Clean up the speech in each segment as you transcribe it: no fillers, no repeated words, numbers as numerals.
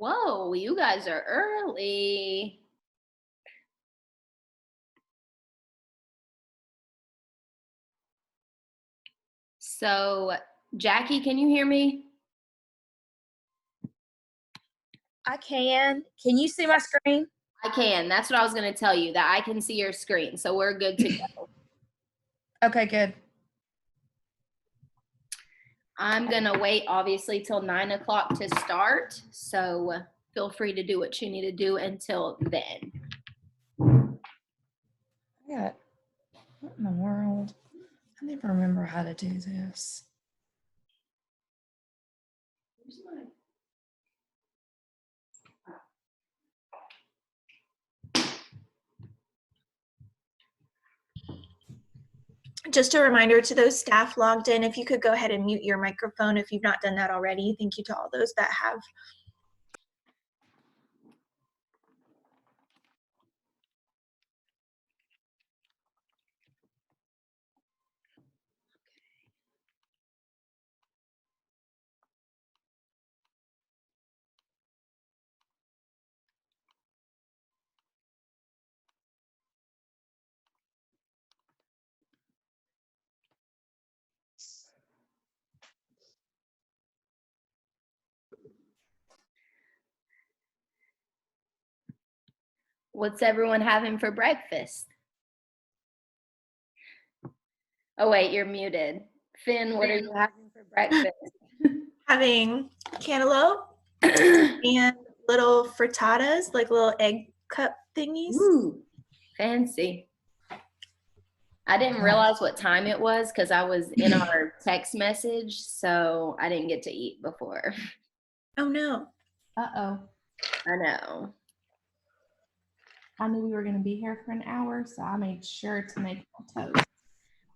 Whoa, you guys are early. So, Jackie, can you hear me? I can. Can you see my screen? I can. That's what I was going to tell you, that I can see your screen. So we're good to go. Okay, good. I'm going to wait, obviously, till 9 o'clock to start. So feel free to do what you need to do until then. What in the world? I never remember how to do this. Just a reminder to those staff logged in, if you could go ahead and mute your microphone if you've not done that already. Thank you to all those that have. What's everyone having for breakfast? Oh, wait, you're muted. Finn, what are you having for breakfast? Having cantaloupe and little frittatas, like little egg cup thingies. Ooh, fancy. I didn't realize what time it was because I was in our text message, so I didn't get to eat before. Oh no. Uh-oh. I know. I knew we were going to be here for an hour, so I made sure to make toast.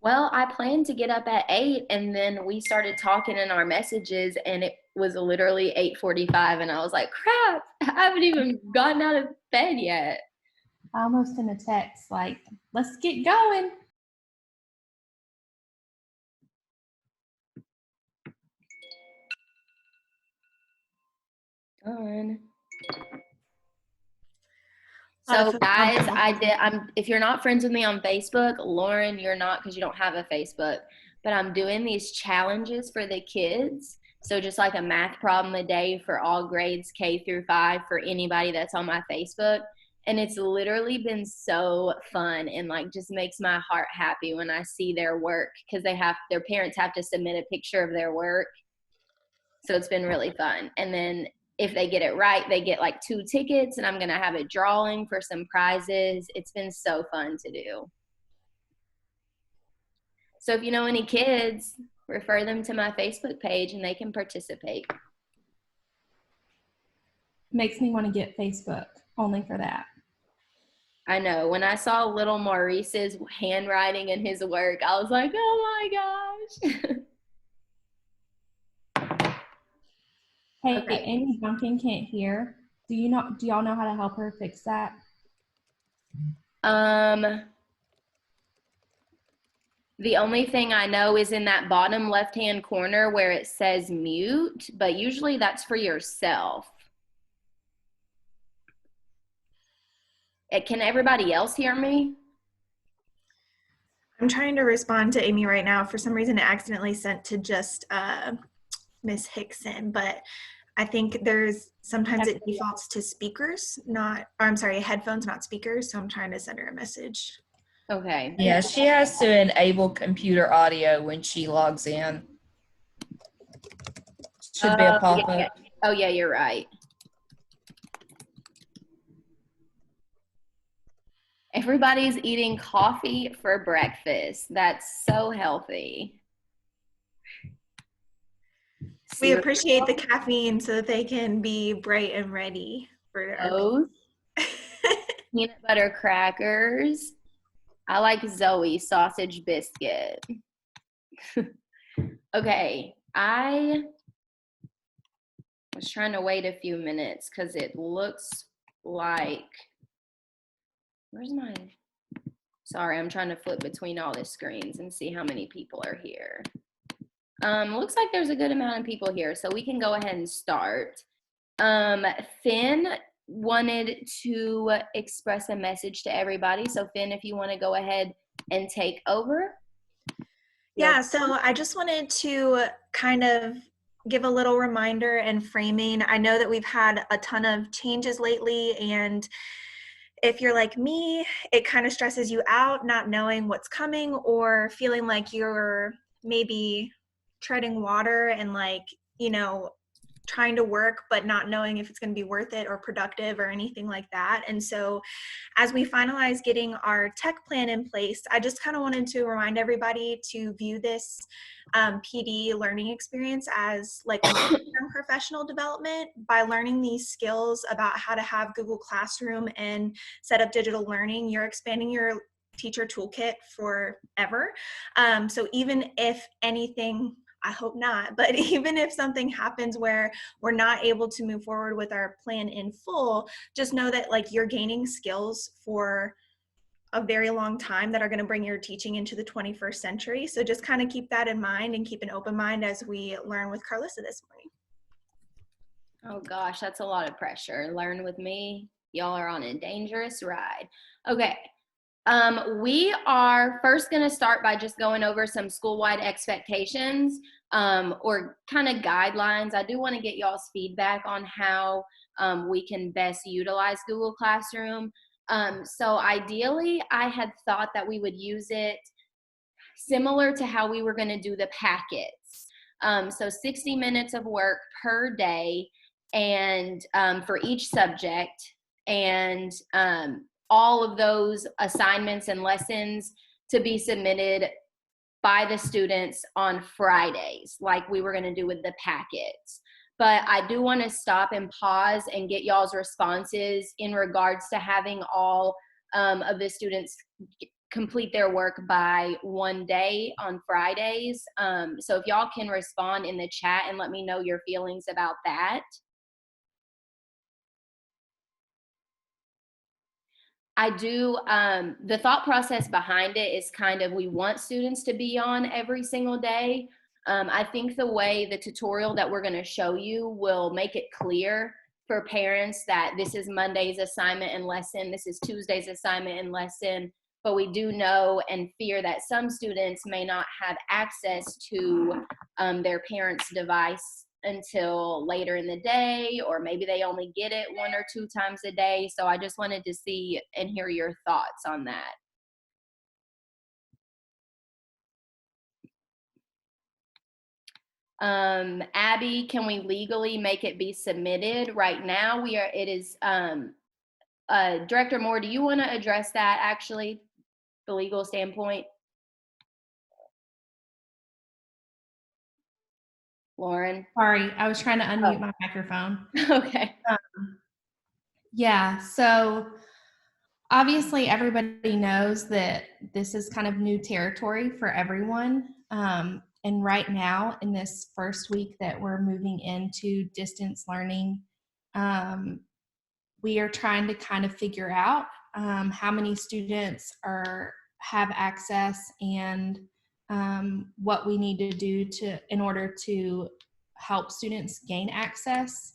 Well, I planned to get up at 8, and then we started talking in our messages, and it was literally 8:45, and I was like, crap, I haven't even gotten out of bed yet. I almost sent a text like, let's get going. Done. So guys, if you're not friends with me on Facebook, Lauren, you're not because you don't have a Facebook, but I'm doing these challenges for the kids. So just like a math problem a day for all grades K through 5 for anybody that's on my Facebook. And it's literally been so fun and like just makes my heart happy when I see their work because their parents have to submit a picture of their work. So it's been really fun. And then if they get it right, they get like 2 tickets, and I'm going to have a drawing for some prizes. It's been so fun to do. So if you know any kids, refer them to my Facebook page and they can participate. Makes me want to get Facebook only for that. I know. When I saw little Maurice's handwriting in his work, I was like, oh my gosh. Hey, Okay. Amy Duncan can't hear. Do y'all know how to help her fix that? The only thing I know is in that bottom left-hand corner where it says mute, but usually that's for yourself. Can everybody else hear me? I'm trying to respond to Amy right now. For some reason, it accidentally sent to just Miss Hickson, but I think sometimes it defaults to speakers, headphones, not speakers. So I'm trying to send her a message. Okay. Yeah, she has to enable computer audio when she logs in. Should be a pop-up. Yeah. Oh, yeah, you're right. Everybody's eating coffee for breakfast. That's so healthy. We appreciate the caffeine so that they can be bright and ready for our peanut butter crackers. I like Zoe sausage biscuit. Okay, I was trying to wait a few minutes because it looks like, sorry, I'm trying to flip between all the screens and see how many people are here. Looks like there's a good amount of people here, so we can go ahead and start. Finn wanted to express a message to everybody. So Finn, if you want to go ahead and take over. Yeah, so I just wanted to kind of give a little reminder and framing. I know that we've had a ton of changes lately, and if you're like me, it kind of stresses you out not knowing what's coming or feeling like you're maybe treading water and like, you know, trying to work but not knowing if it's going to be worth it or productive or anything like that. And so as we finalize getting our tech plan in place, I just kind of wanted to remind everybody to view this PD learning experience as like long-term professional development. By learning these skills about how to have Google Classroom and set up digital learning, you're expanding your teacher toolkit forever. So even if anything, I hope not, but even if something happens where we're not able to move forward with our plan in full, just know that like you're gaining skills for a very long time that are going to bring your teaching into the 21st century. So just kind of keep that in mind and keep an open mind as we learn with Carlissa this morning. Oh gosh, that's a lot of pressure. Learn with me. Y'all are on a dangerous ride. Okay. We are first going to start by just going over some school-wide expectations or kind of guidelines. I do want to get y'all's feedback on how we can best utilize Google Classroom. So ideally, I had thought that we would use it similar to how we were going to do the packets. So 60 minutes of work per day and for each subject, and all of those assignments and lessons to be submitted by the students on Fridays, like we were going to do with the packets. But I do want to stop and pause and get y'all's responses in regards to having all of the students complete their work by one day on Fridays. So if y'all can respond in the chat and let me know your feelings about that. I do, the thought process behind it is kind of, we want students to be on every single day. I think the way the tutorial that we're gonna show you will make it clear for parents that this is Monday's assignment and lesson, this is Tuesday's assignment and lesson, but we do know and fear that some students may not have access to their parents' device until later in the day, or maybe they only get it 1 or 2 times a day. So I just wanted to see and hear your thoughts on that. Abby, can we legally make it be submitted? Right now it is, Director Moore, do you want to address that actually, the legal standpoint? Lauren? Sorry, I was trying to unmute my microphone. Okay. Yeah, so obviously everybody knows that this is kind of new territory for everyone. And right now, in this first week that we're moving into distance learning, we are trying to kind of figure out how many students have access and what we need to do in order to help students gain access.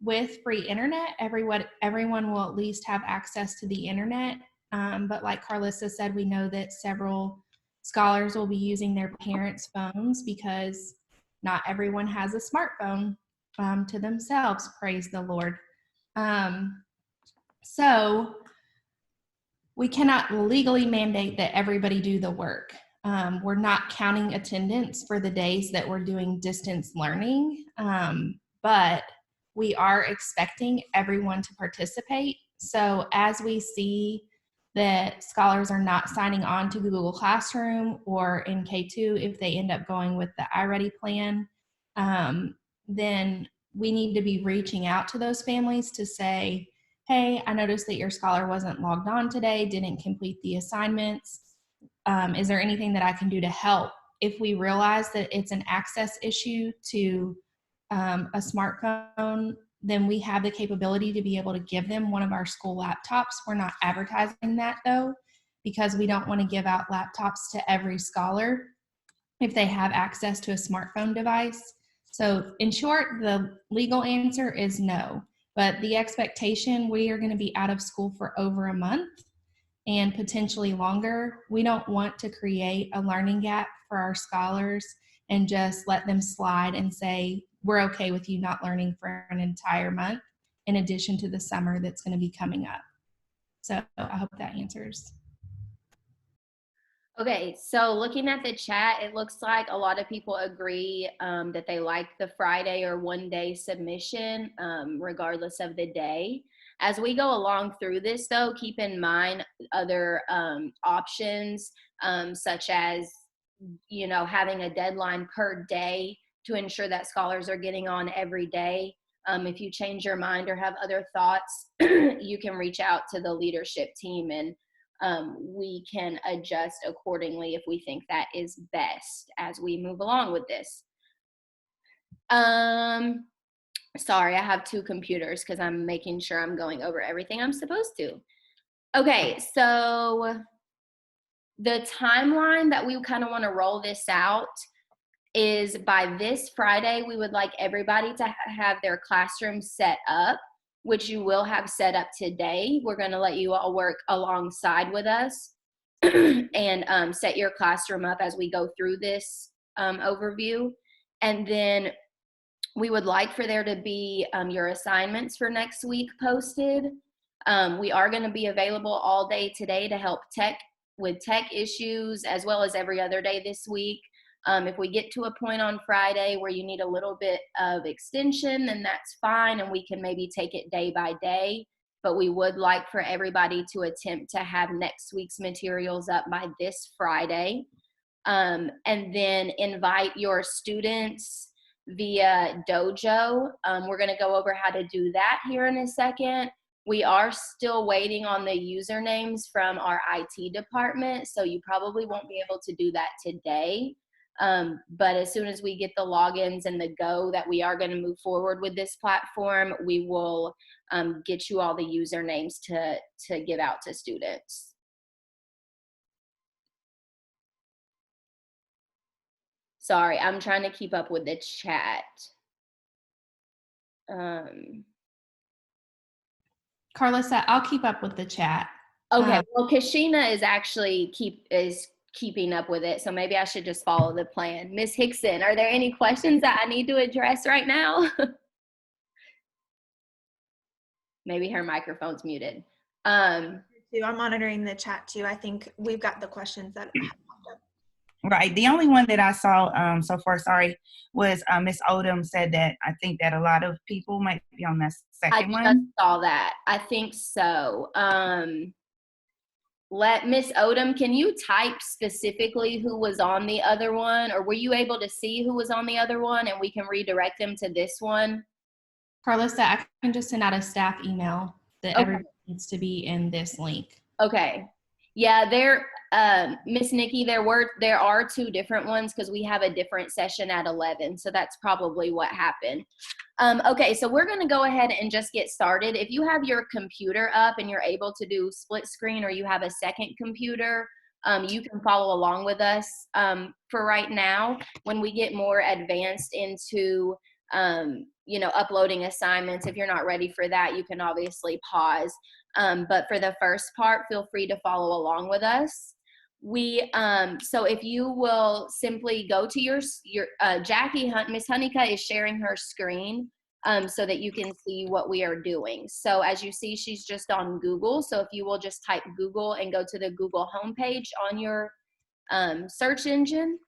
With free internet, everyone will at least have access to the internet. But like Carlissa said, we know that several scholars will be using their parents' phones because not everyone has a smartphone to themselves, praise the Lord. So we cannot legally mandate that everybody do the work. We're not counting attendance for the days that we're doing distance learning, but we are expecting everyone to participate. So as we see that scholars are not signing on to Google Classroom, or in K2, if they end up going with the iReady plan, then we need to be reaching out to those families to say, hey, I noticed that your scholar wasn't logged on today, didn't complete the assignments. Is there anything that I can do to help? If we realize that it's an access issue to a smartphone, then we have the capability to be able to give them one of our school laptops. We're not advertising that though, because we don't want to give out laptops to every scholar if they have access to a smartphone device. So in short, the legal answer is no, but the expectation, we are going to be out of school for over a month and potentially longer. We don't want to create a learning gap for our scholars and just let them slide and say, we're okay with you not learning for an entire month in addition to the summer that's going to be coming up. So I hope that answers. Okay, so looking at the chat, it looks like a lot of people agree that they like the Friday or 1 day submission, regardless of the day. As we go along through this, though, keep in mind other options, such as, you know, having a deadline per day to ensure that scholars are getting on every day. If you change your mind or have other thoughts, you can reach out to the leadership team and we can adjust accordingly if we think that is best as we move along with this. Sorry, I have two computers because I'm making sure I'm going over everything I'm supposed to. Okay, so the timeline that we kind of want to roll this out is by this Friday, we would like everybody to have their classroom set up, which you will have set up today. We're going to let you all work alongside with us and set your classroom up as we go through this overview. And then we would like for there to be your assignments for next week posted. We are going to be available all day today to help with tech issues, as well as every other day this week. If we get to a point on Friday where you need a little bit of extension, then that's fine, and we can maybe take it day by day. But we would like for everybody to attempt to have next week's materials up by this Friday. And then invite your students via Dojo. We're going to go over how to do that here in a second. We are still waiting on the usernames from our IT department, so you probably won't be able to do that today. But as soon as we get the logins and the go that we are going to move forward with this platform, we will get you all the usernames to give out to students. Sorry, I'm trying to keep up with the chat. Carlissa, I'll keep up with the chat. Okay, well, Kashina is actually keeping up with it, so maybe I should just follow the plan. Ms. Hickson, are there any questions that I need to address right now? Maybe her microphone's muted. I'm monitoring the chat too. I think we've got the questions that have popped up. Right. The only one that I saw so far, was Miss Odom said that I think that a lot of people might be on the second one. I just saw that. I think so. Let Miss Odom, can you type specifically who was on the other one, or were you able to see who was on the other one and we can redirect them to this one? Carlissa, I can just send out a staff email that everybody needs to be in this link. Okay. Yeah, Miss Nikki, there are two different ones because we have a different session at 11, so that's probably what happened. Okay, so we're going to go ahead and just get started. If you have your computer up and you're able to do split screen, or you have a second computer, you can follow along with us. For right now, when we get more advanced into uploading assignments, if you're not ready for that, you can obviously pause. But for the first part, feel free to follow along with us. So if you will simply go to your Jackie Hunt, Miss Honeycutt is sharing her screen so that you can see what we are doing. So as you see, she's just on Google. So if you will just type Google and go to the Google homepage on your search engine.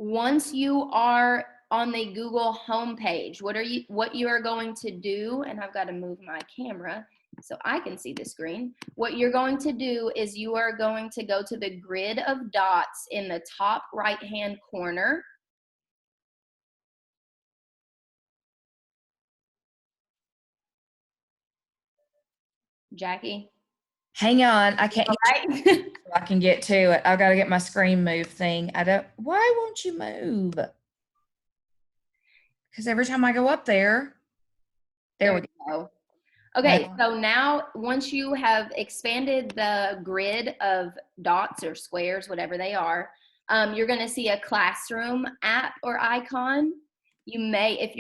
Once you are on the Google homepage, what you are going to do, and I've got to move my camera so I can see the screen. What you're going to do is you are going to go to the grid of dots in the top right-hand corner. Jackie? Hang on, I can't. Right. I can get to it. I've got to get my screen move thing. Why won't you move? Because every time I go up there, there we go. go. Okay, Wow. so now once you have expanded the grid of dots or squares, whatever they are, you're going to see a classroom app or icon. You may, if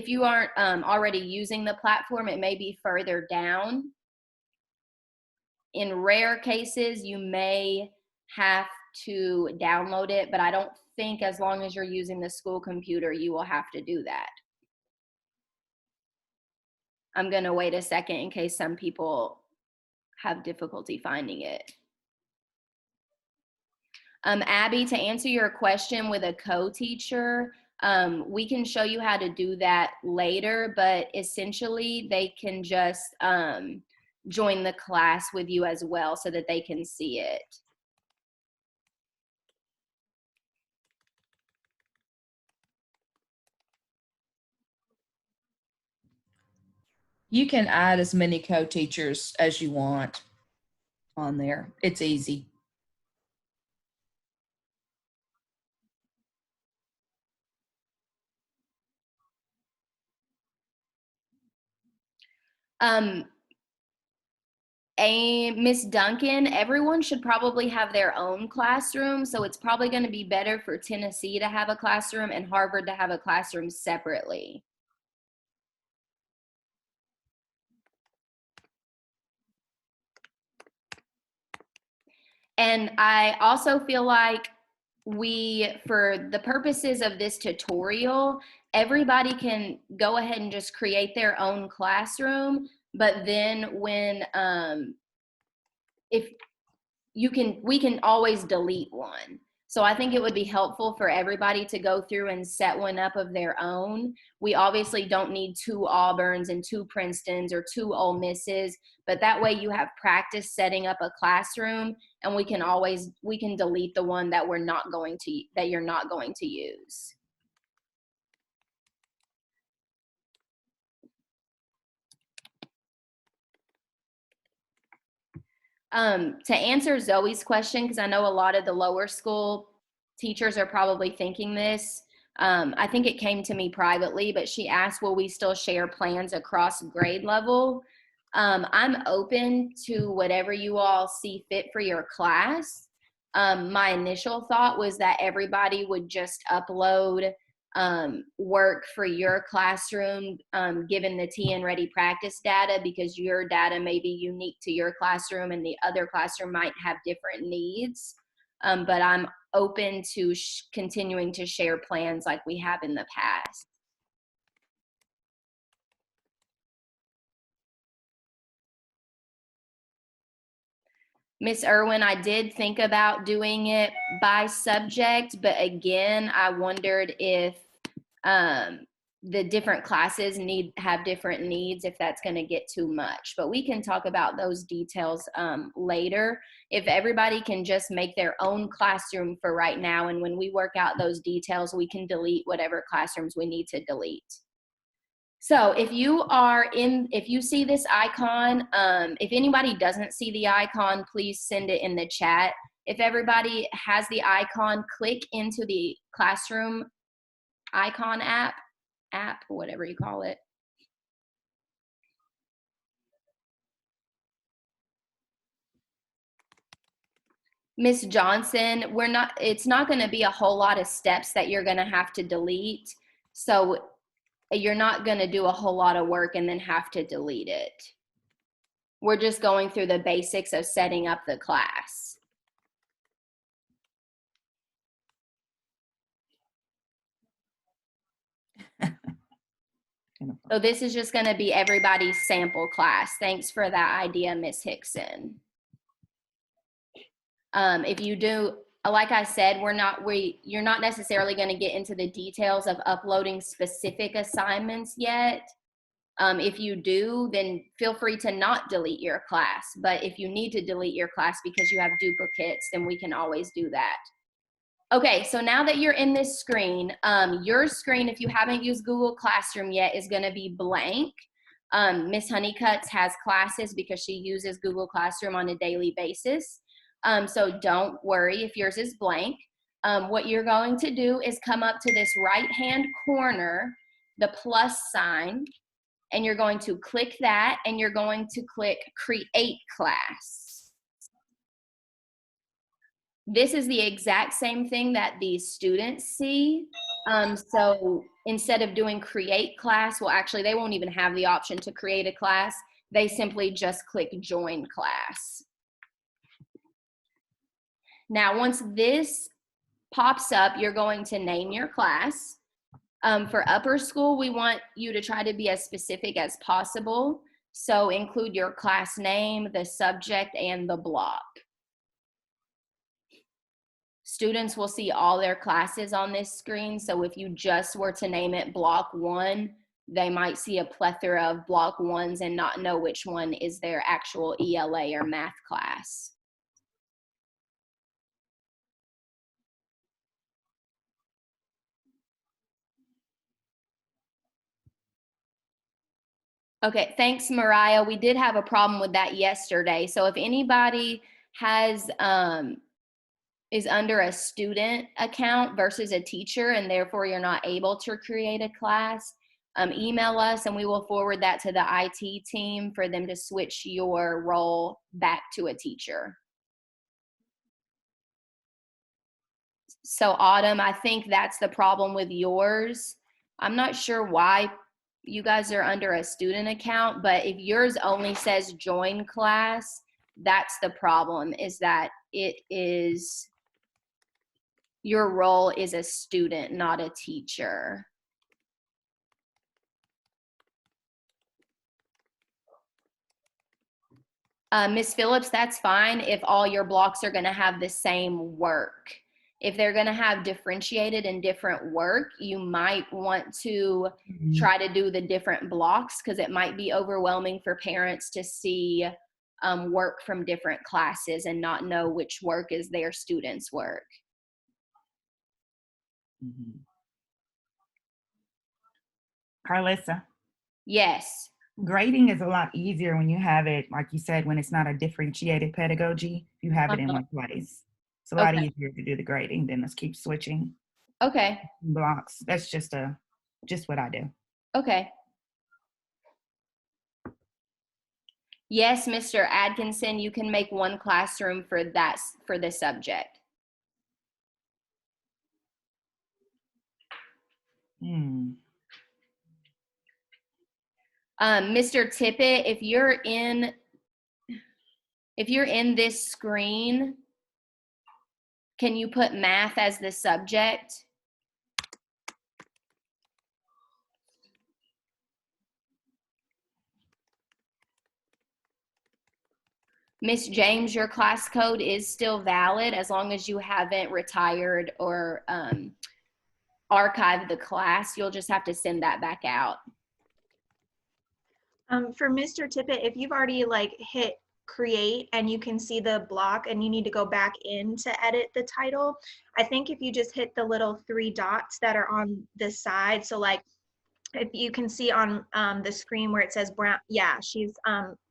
you aren't already using the platform, it may be further down. In rare cases, you may have to download it, but I don't think as long as you're using the school computer, you will have to do that. I'm going to wait a second in case some people have difficulty finding it. Abby, to answer your question with a co-teacher, we can show you how to do that later, but essentially they can just join the class with you as well so that they can see it. You can add as many co-teachers as you want on there. It's easy. Miss Duncan, everyone should probably have their own classroom, so it's probably going to be better for Tennessee to have a classroom and Harvard to have a classroom separately. And I also feel like for the purposes of this tutorial, everybody can go ahead and just create their own classroom, but then we can always delete one. So I think it would be helpful for everybody to go through and set one up of their own. We obviously don't need 2 Auburns and 2 Princetons or 2 Ole Misses, but that way you have practice setting up a classroom, and we can delete the one that you're not going to use. To answer Zoe's question, because I know a lot of the lower school teachers are probably thinking this, I think it came to me privately, but she asked, will we still share plans across grade level? I'm open to whatever you all see fit for your class. My initial thought was that everybody would just upload work for your classroom, given the TN Ready practice data, because your data may be unique to your classroom and the other classroom might have different needs. But I'm open to continuing to share plans like we have in the past. Miss Irwin, I did think about doing it by subject, but again, I wondered if the different classes have different needs, if that's going to get too much. But we can talk about those details later. If everybody can just make their own classroom for right now, and when we work out those details, we can delete whatever classrooms we need to delete. So if you see this icon, if anybody doesn't see the icon, please send it in the chat. If everybody has the icon, click into the classroom icon app, whatever you call it. Miss Johnson, it's not going to be a whole lot of steps that you're going to have to delete. So you're not going to do a whole lot of work and then have to delete it. We're just going through the basics of setting up the class. So this is just going to be everybody's sample class. Thanks for that idea, Miss Hickson. If you do, like I said, you're not necessarily going to get into the details of uploading specific assignments yet. If you do, then feel free to not delete your class. But if you need to delete your class because you have duplicates, then we can always do that. Okay, so now that you're in this screen, your screen, if you haven't used Google Classroom yet, is going to be blank. Miss Honeycutt has classes because she uses Google Classroom on a daily basis. So don't worry if yours is blank. what you're going to do is come up to this right-hand corner, the plus sign, and you're going to click that, and you're going to click Create Class. This is the exact same thing that these students see. So instead of doing Create Class, well, actually, they won't even have the option to create a class. They simply just click Join Class. Now, once this pops up, you're going to name your class. For upper school, we want you to try to be as specific as possible. So include your class name, the subject, and the block. Students will see all their classes on this screen. So if you just were to name it Block 1, they might see a plethora of Block 1s and not know which one is their actual ELA or math class. Okay, thanks, Mariah. We did have a problem with that yesterday. So if anybody has is under a student account versus a teacher, and therefore you're not able to create a class, email us and we will forward that to the IT team for them to switch your role back to a teacher. So Autumn, I think that's the problem with yours. I'm not sure why you guys are under a student account, but if yours only says join class, that's the problem, is that it is, your role is a student, not a teacher. Ms. Phillips, that's fine if all your blocks are gonna have the same work. If they're gonna have differentiated and different work, you might want to try to do the different blocks, because it might be overwhelming for parents to see work from different classes and not know which work is their students' work. Carlissa, Yes. grading is a lot easier when you have it, like you said, when it's not a differentiated pedagogy. You have it in one place. It's a lot easier to do the grading than let's keep switching blocks. That's just what I do. Okay. Yes, Mr. Atkinson, you can make one classroom for that, for the subject. Mr. Tippett, if you're in this screen, can you put math as the subject? Miss James, your class code is still valid as long as you haven't retired or archived the class. You'll just have to send that back out. For Mr. Tippett, if you've already hit create and you can see the block and you need to go back in to edit the title, I think if you just hit the little 3 dots that are on the side, so if you can see on the screen where it says brown, yeah, she's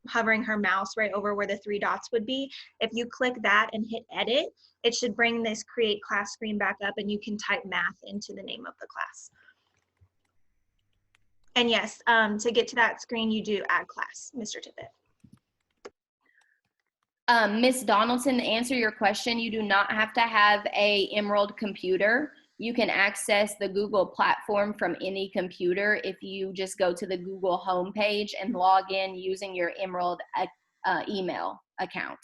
hovering her mouse right over where the 3 dots would be. If you click that and hit edit, it should bring this create class screen back up and you can type math into the name of the class. And yes, to get to that screen, you do add class, Mr. Tippett. Ms. Donaldson, to answer your question, you do not have to have a Emerald computer. You can access the Google platform from any computer if you just go to the Google homepage and log in using your Emerald email account.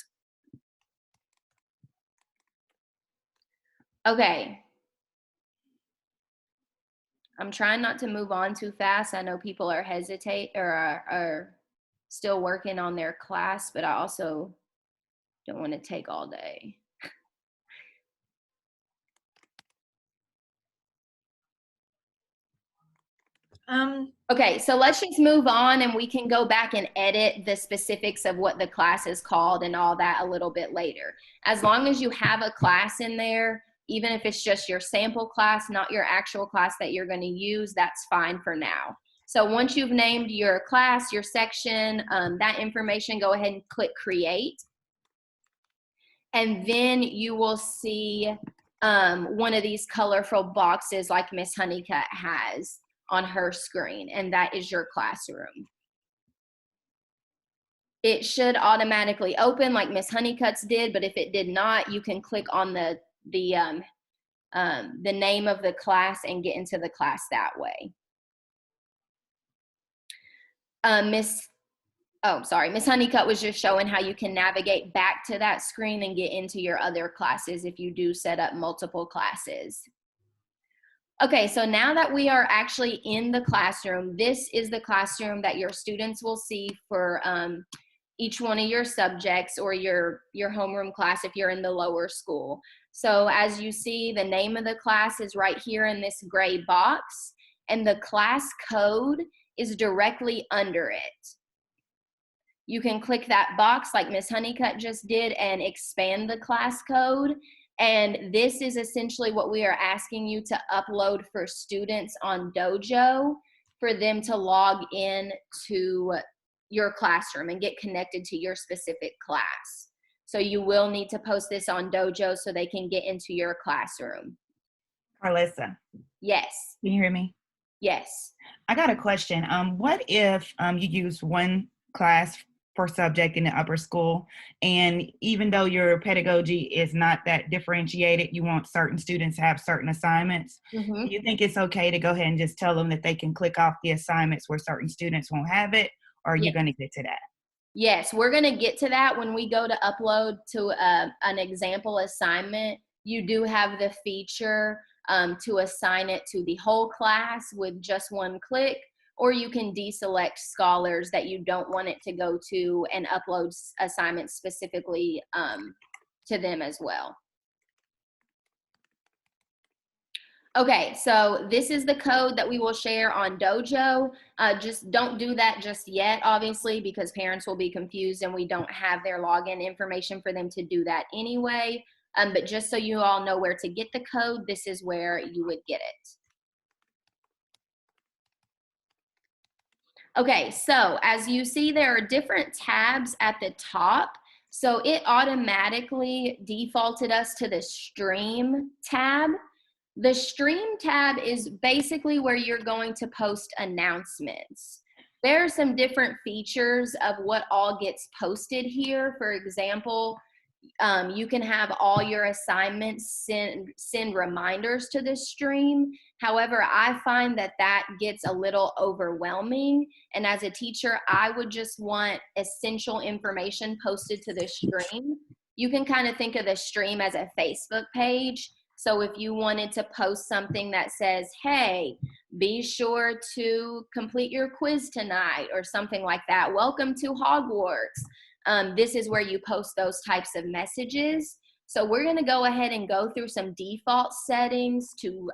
Okay. I'm trying not to move on too fast. I know people are are still working on their class, but I also don't want to take all day. Okay, so let's just move on and we can go back and edit the specifics of what the class is called and all that a little bit later. As long as you have a class in there, even if it's just your sample class, not your actual class that you're going to use, that's fine for now. So once you've named your class, your section, that information, go ahead and click create. And then you will see one of these colorful boxes like Miss Honeycutt has on her screen, and that is your classroom. It should automatically open like Miss Honeycutt's did, but if it did not, you can click on the name of the class and get into the class that way. Miss Honeycutt was just showing how you can navigate back to that screen and get into your other classes if you do set up multiple classes. Okay, so now that we are actually in the classroom, this is the classroom that your students will see for each one of your subjects or your homeroom class if you're in the lower school. So as you see, the name of the class is right here in this gray box, and the class code is directly under it. You can click that box like Miss Honeycutt just did and expand the class code. And this is essentially what we are asking you to upload for students on Dojo for them to log in to your classroom and get connected to your specific class. So you will need to post this on Dojo so they can get into your classroom. Carlissa. Yes. Can you hear me? Yes. I got a question. What if you use one class per subject in the upper school, and even though your pedagogy is not that differentiated, you want certain students to have certain assignments? Mm-hmm. Do you think it's okay to go ahead and just tell them that they can click off the assignments where certain students won't have it, or are you going to get to that? Yes, we're going to get to that when we go to upload to an example assignment. You do have the feature to assign it to the whole class with just one click, or you can deselect scholars that you don't want it to go to and upload assignments specifically to them as well. Okay, so this is the code that we will share on Dojo. Just don't do that just yet, obviously, because parents will be confused and we don't have their login information for them to do that anyway. But just so you all know where to get the code, this is where you would get it. Okay, so as you see, there are different tabs at the top. So it automatically defaulted us to the Stream tab. The Stream tab is basically where you're going to post announcements. There are some different features of what all gets posted here. For example, you can have all your assignments send reminders to the stream. However, I find that gets a little overwhelming. And as a teacher, I would just want essential information posted to the stream. You can kind of think of the stream as a Facebook page. So if you wanted to post something that says, hey, be sure to complete your quiz tonight or something like that, welcome to Hogwarts. This is where you post those types of messages. So we're going to go ahead and go through some default settings to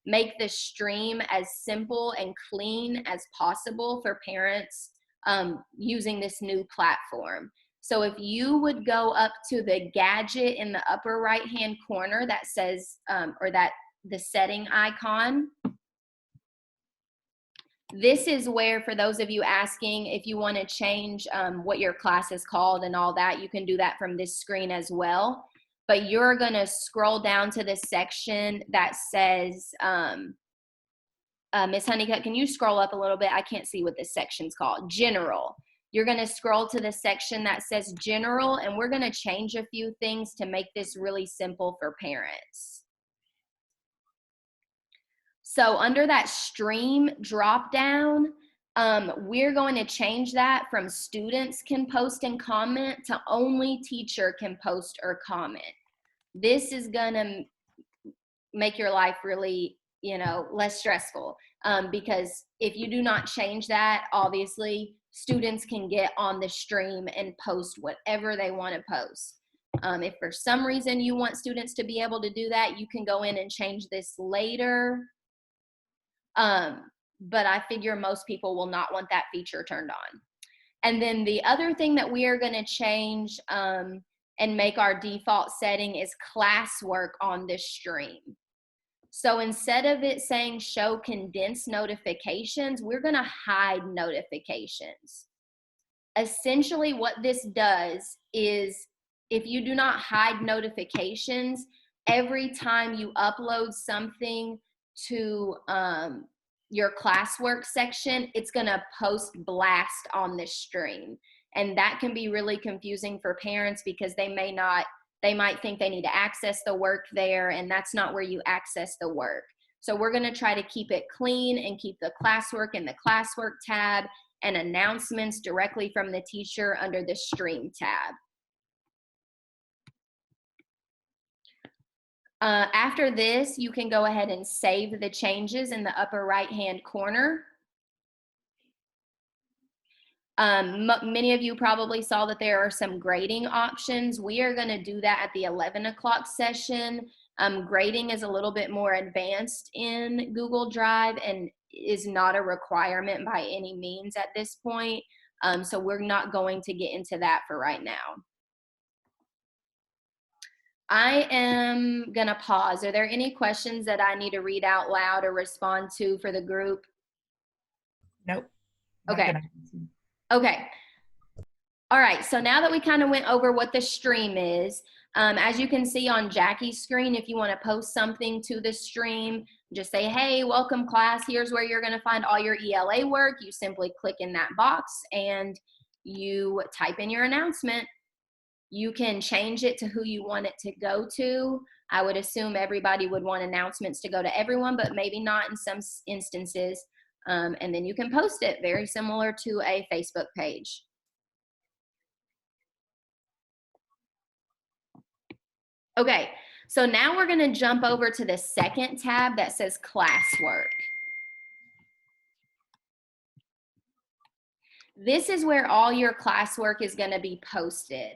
make the stream as simple and clean as possible for parents using this new platform. So if you would go up to the gadget in the upper right hand corner that says, the setting icon, this is where, for those of you asking if you want to change what your class is called and all that, you can do that from this screen as well. But you're going to scroll down to the section that says, Ms. Honeycutt, can you scroll up a little bit? I can't see what this section's called. General. You're going to scroll to the section that says General, and we're going to change a few things to make this really simple for parents. So under that stream drop down, we're going to change that from students can post and comment to only teacher can post or comment. This is going to make your life really, less stressful, because if you do not change that, obviously students can get on the stream and post whatever they want to post. If for some reason you want students to be able to do that, you can go in and change this later. But I figure most people will not want that feature turned on. And then the other thing that we are going to change and make our default setting is classwork on this stream. So instead of it saying show condensed notifications, we're going to hide notifications. Essentially what this does is if you do not hide notifications, every time you upload something to your classwork section, it's going to post blast on this stream. And that can be really confusing for parents because they might think they need to access the work there, and that's not where you access the work. So we're going to try to keep it clean and keep the classwork in the classwork tab and announcements directly from the teacher under the stream tab. After this, you can go ahead and save the changes in the upper right-hand corner. Many of you probably saw that there are some grading options. We are going to do that at the 11 o'clock session. Grading is a little bit more advanced in Google Drive and is not a requirement by any means at this point. So we're not going to get into that for right now. I am going to pause. Are there any questions that I need to read out loud or respond to for the group? Nope. Okay. Okay. All right. So now that we kind of went over what the stream is, as you can see on Jackie's screen, if you want to post something to the stream, just say, hey, welcome class. Here's where you're going to find all your ELA work. You simply click in that box and you type in your announcement. You can change it to who you want it to go to. I would assume everybody would want announcements to go to everyone, but maybe not in some instances. And then you can post it, very similar to a Facebook page. Okay, so now we're going to jump over to the second tab that says classwork. This is where all your classwork is going to be posted.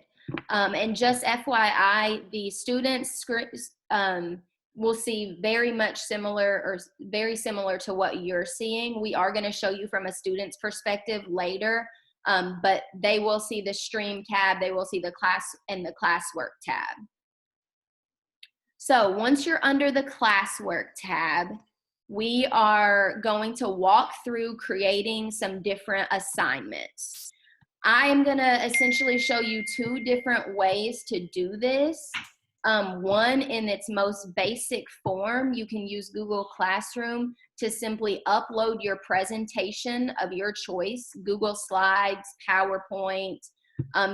And just FYI, the students will see very much similar or very similar to what you're seeing. We are going to show you from a student's perspective later, but they will see the stream tab, they will see the class and the classwork tab. So once you're under the classwork tab, we are going to walk through creating some different assignments. I am going to essentially show you two different ways to do this. One, in its most basic form, you can use Google Classroom to simply upload your presentation of your choice, Google Slides, PowerPoint.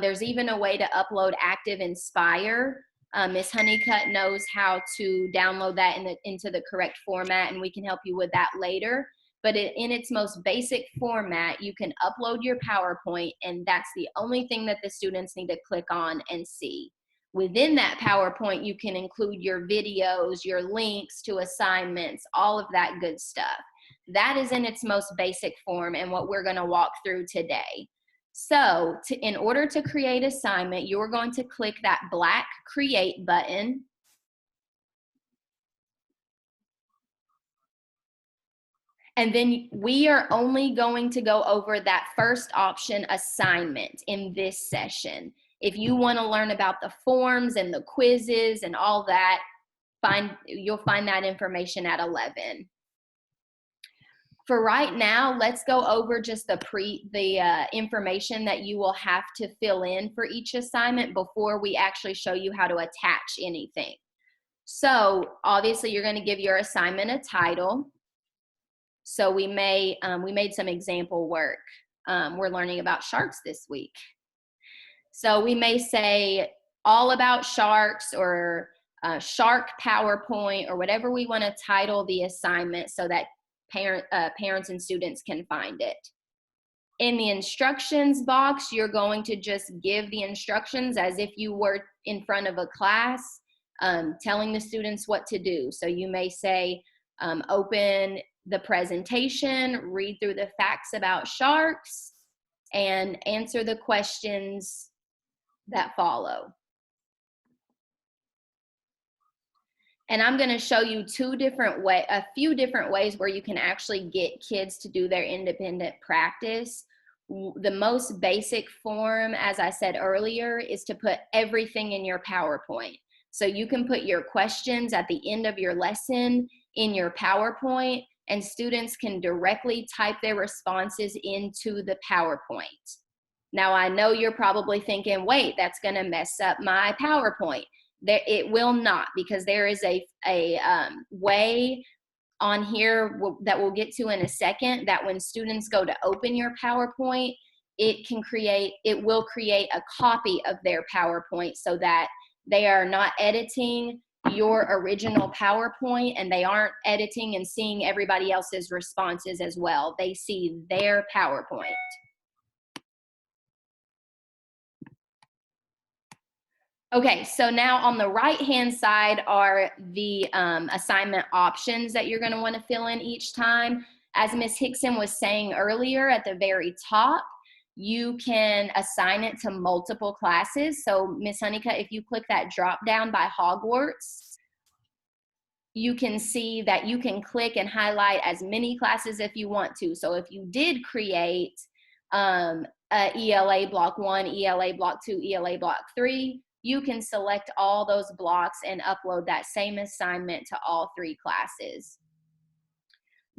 There's even a way to upload Active Inspire. Ms. Honeycutt knows how to download that into the correct format, and we can help you with that later. But in its most basic format, you can upload your PowerPoint, and that's the only thing that the students need to click on and see. Within that PowerPoint, you can include your videos, your links to assignments, all of that good stuff. That is in its most basic form and what we're going to walk through today. So in order to create assignment, you're going to click that black Create button. And then we are only going to go over that first option, assignment, in this session. If you want to learn about the forms and the quizzes and all that, you'll find that information at 11. For right now, let's go over just the information that you will have to fill in for each assignment before we actually show you how to attach anything. So obviously you're going to give your assignment a title. So we made some example work. We're learning about sharks this week. So we may say all about sharks or shark PowerPoint or whatever we want to title the assignment so that parents and students can find it. In the instructions box, you're going to just give the instructions as if you were in front of a class, telling the students what to do. So you may say, open the presentation, read through the facts about sharks, and answer the questions that follow. And I'm going to show you a few different ways where you can actually get kids to do their independent practice. The most basic form, as I said earlier, is to put everything in your PowerPoint. So you can put your questions at the end of your lesson in your PowerPoint, and students can directly type their responses into the PowerPoint. Now, I know you're probably thinking, wait, that's going to mess up my PowerPoint. It will not, because there is a way on here that we'll get to in a second, that when students go to open your PowerPoint, it will create a copy of their PowerPoint, so that they are not editing your original PowerPoint, and they aren't editing and seeing everybody else's responses as well. They see their PowerPoint. Okay, so now on the right-hand side are the assignment options that you're going to want to fill in each time. As Ms. Hickson was saying earlier, at the very top, you can assign it to multiple classes. So Ms. Honeycutt, if you click that drop down by Hogwarts, you can see that you can click and highlight as many classes if you want to. So if you did create a ELA Block 1, ELA Block 2, ELA Block 3, you can select all those blocks and upload that same assignment to all 3 classes.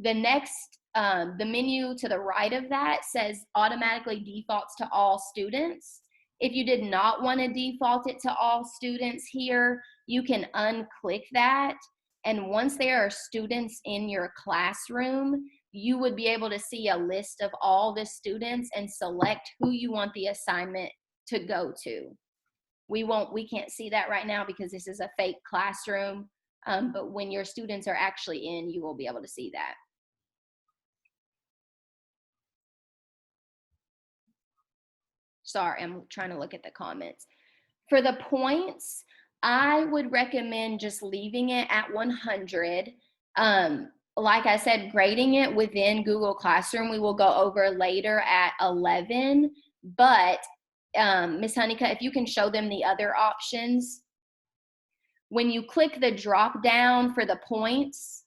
The next, the menu to the right of that says automatically defaults to all students. If you did not want to default it to all students here, you can unclick that. And once there are students in your classroom, you would be able to see a list of all the students and select who you want the assignment to go to. We can't see that right now because this is a fake classroom, but when your students are actually in, you will be able to see that. Sorry, I'm trying to look at the comments. For the points, I would recommend just leaving it at 100. Like I said, grading it within Google Classroom, we will go over later at 11, but Ms. Honeycutt, if you can show them the other options. When you click the drop down for the points,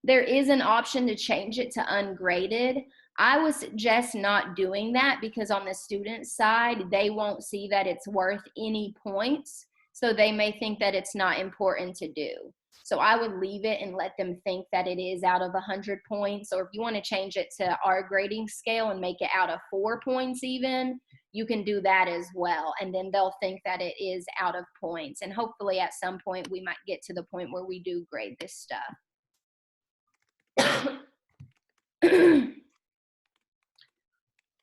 there is an option to change it to ungraded. I would suggest not doing that, because on the student side, they won't see that it's worth any points. So they may think that it's not important to do. So I would leave it and let them think that it is out of 100 points. Or if you want to change it to our grading scale and make it out of 4 points even, you can do that as well. And then they'll think that it is out of points. And hopefully at some point we might get to the point where we do grade this stuff.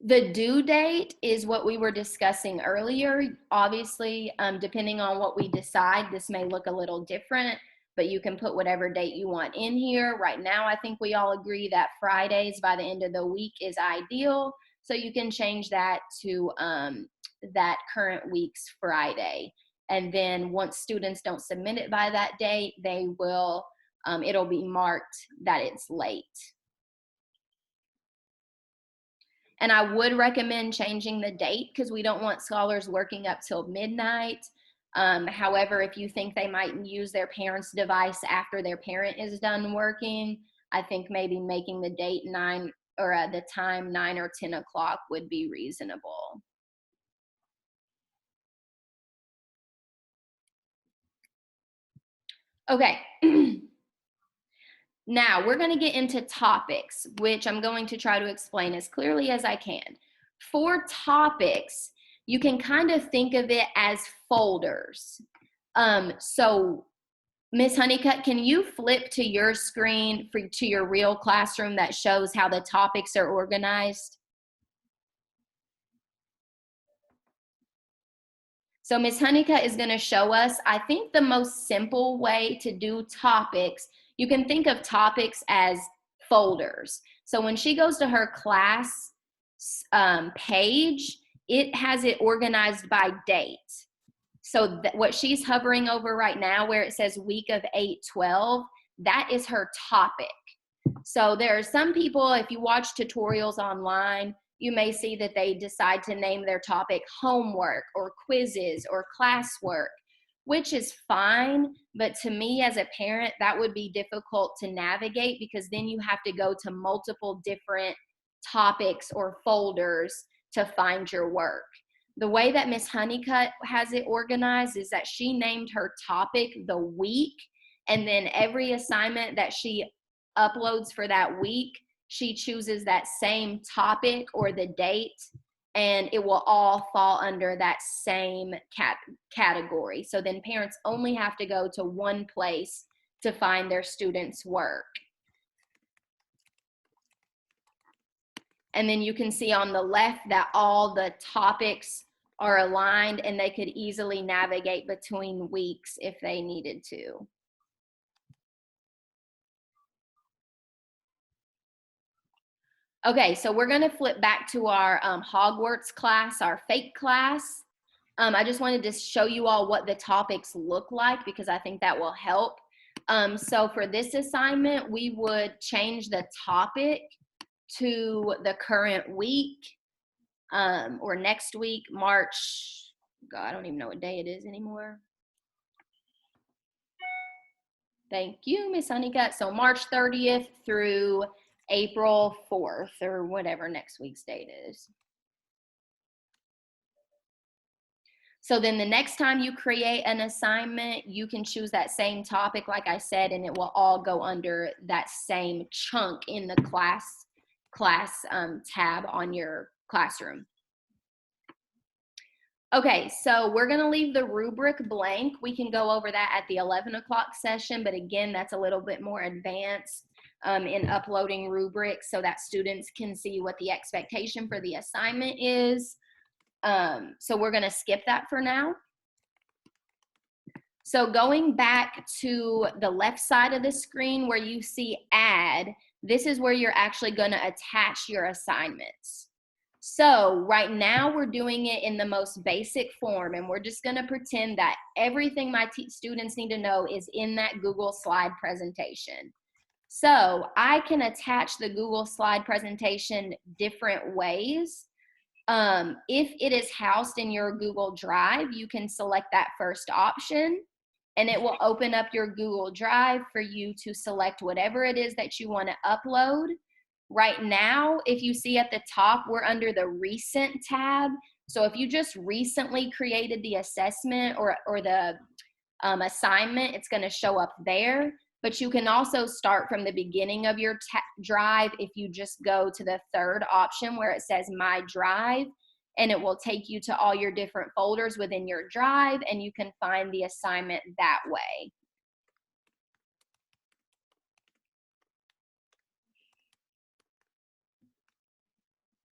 The due date is what we were discussing earlier. Obviously, depending on what we decide, this may look a little different, but you can put whatever date you want in here. Right now, I think we all agree that Fridays by the end of the week is ideal. So you can change that to that current week's Friday. And then once students don't submit it by that date, they will, it'll be marked that it's late. And I would recommend changing the date, because we don't want scholars working up till midnight. However, if you think they might use their parent's device after their parent is done working, I think maybe making the date 9 or the time 9 or 10 o'clock would be reasonable. Okay. Now we're going to get into topics, which I'm going to try to explain as clearly as I can. For topics, you can kind of think of it as folders. So Ms. Honeycutt, can you flip to your screen to your real classroom that shows how the topics are organized? So Ms. Honeycutt is going to show us, I think, the most simple way to do topics. You can think of topics as folders. So when she goes to her class page, it has it organized by date. So what she's hovering over right now, where it says week of 8/12, that is her topic. So there are some people, if you watch tutorials online, you may see that they decide to name their topic homework or quizzes or classwork, which is fine. But to me as a parent, that would be difficult to navigate, because then you have to go to multiple different topics or folders to find your work. The way that Ms. Honeycutt has it organized is that she named her topic the week, and then every assignment that she uploads for that week, she chooses that same topic or the date and it will all fall under that same category. So then parents only have to go to one place to find their students' work. And then you can see on the left that all the topics are aligned and they could easily navigate between weeks if they needed to. Okay, so we're gonna flip back to our Hogwarts class, our fake class. I just wanted to show you all what the topics look like because I think that will help. So for this assignment, we would change the topic to the current week or next week, March, God, I don't even know what day it is anymore. Thank you, Miss Honeycutt. So March 30th through April 4th or whatever next week's date is. So then the next time you create an assignment, you can choose that same topic, like I said, and it will all go under that same chunk in the class tab on your classroom. Okay, so we're gonna leave the rubric blank. We can go over that at the 11 o'clock session, but again, that's a little bit more advanced in uploading rubrics so that students can see what the expectation for the assignment is. So we're gonna skip that for now. So going back to the left side of the screen where you see add, this is where you're actually gonna attach your assignments. So right now we're doing it in the most basic form, and we're just gonna pretend that everything my students need to know is in that Google slide presentation. So I can attach the Google slide presentation different ways. If it is housed in your Google Drive, you can select that first option, and it will open up your Google Drive for you to select whatever it is that you want to upload. Right now, if you see at the top, we're under the recent tab. So if you just recently created the assessment or the assignment, it's going to show up there. But you can also start from the beginning of your drive if you just go to the third option where it says My Drive, and it will take you to all your different folders within your drive, and you can find the assignment that way.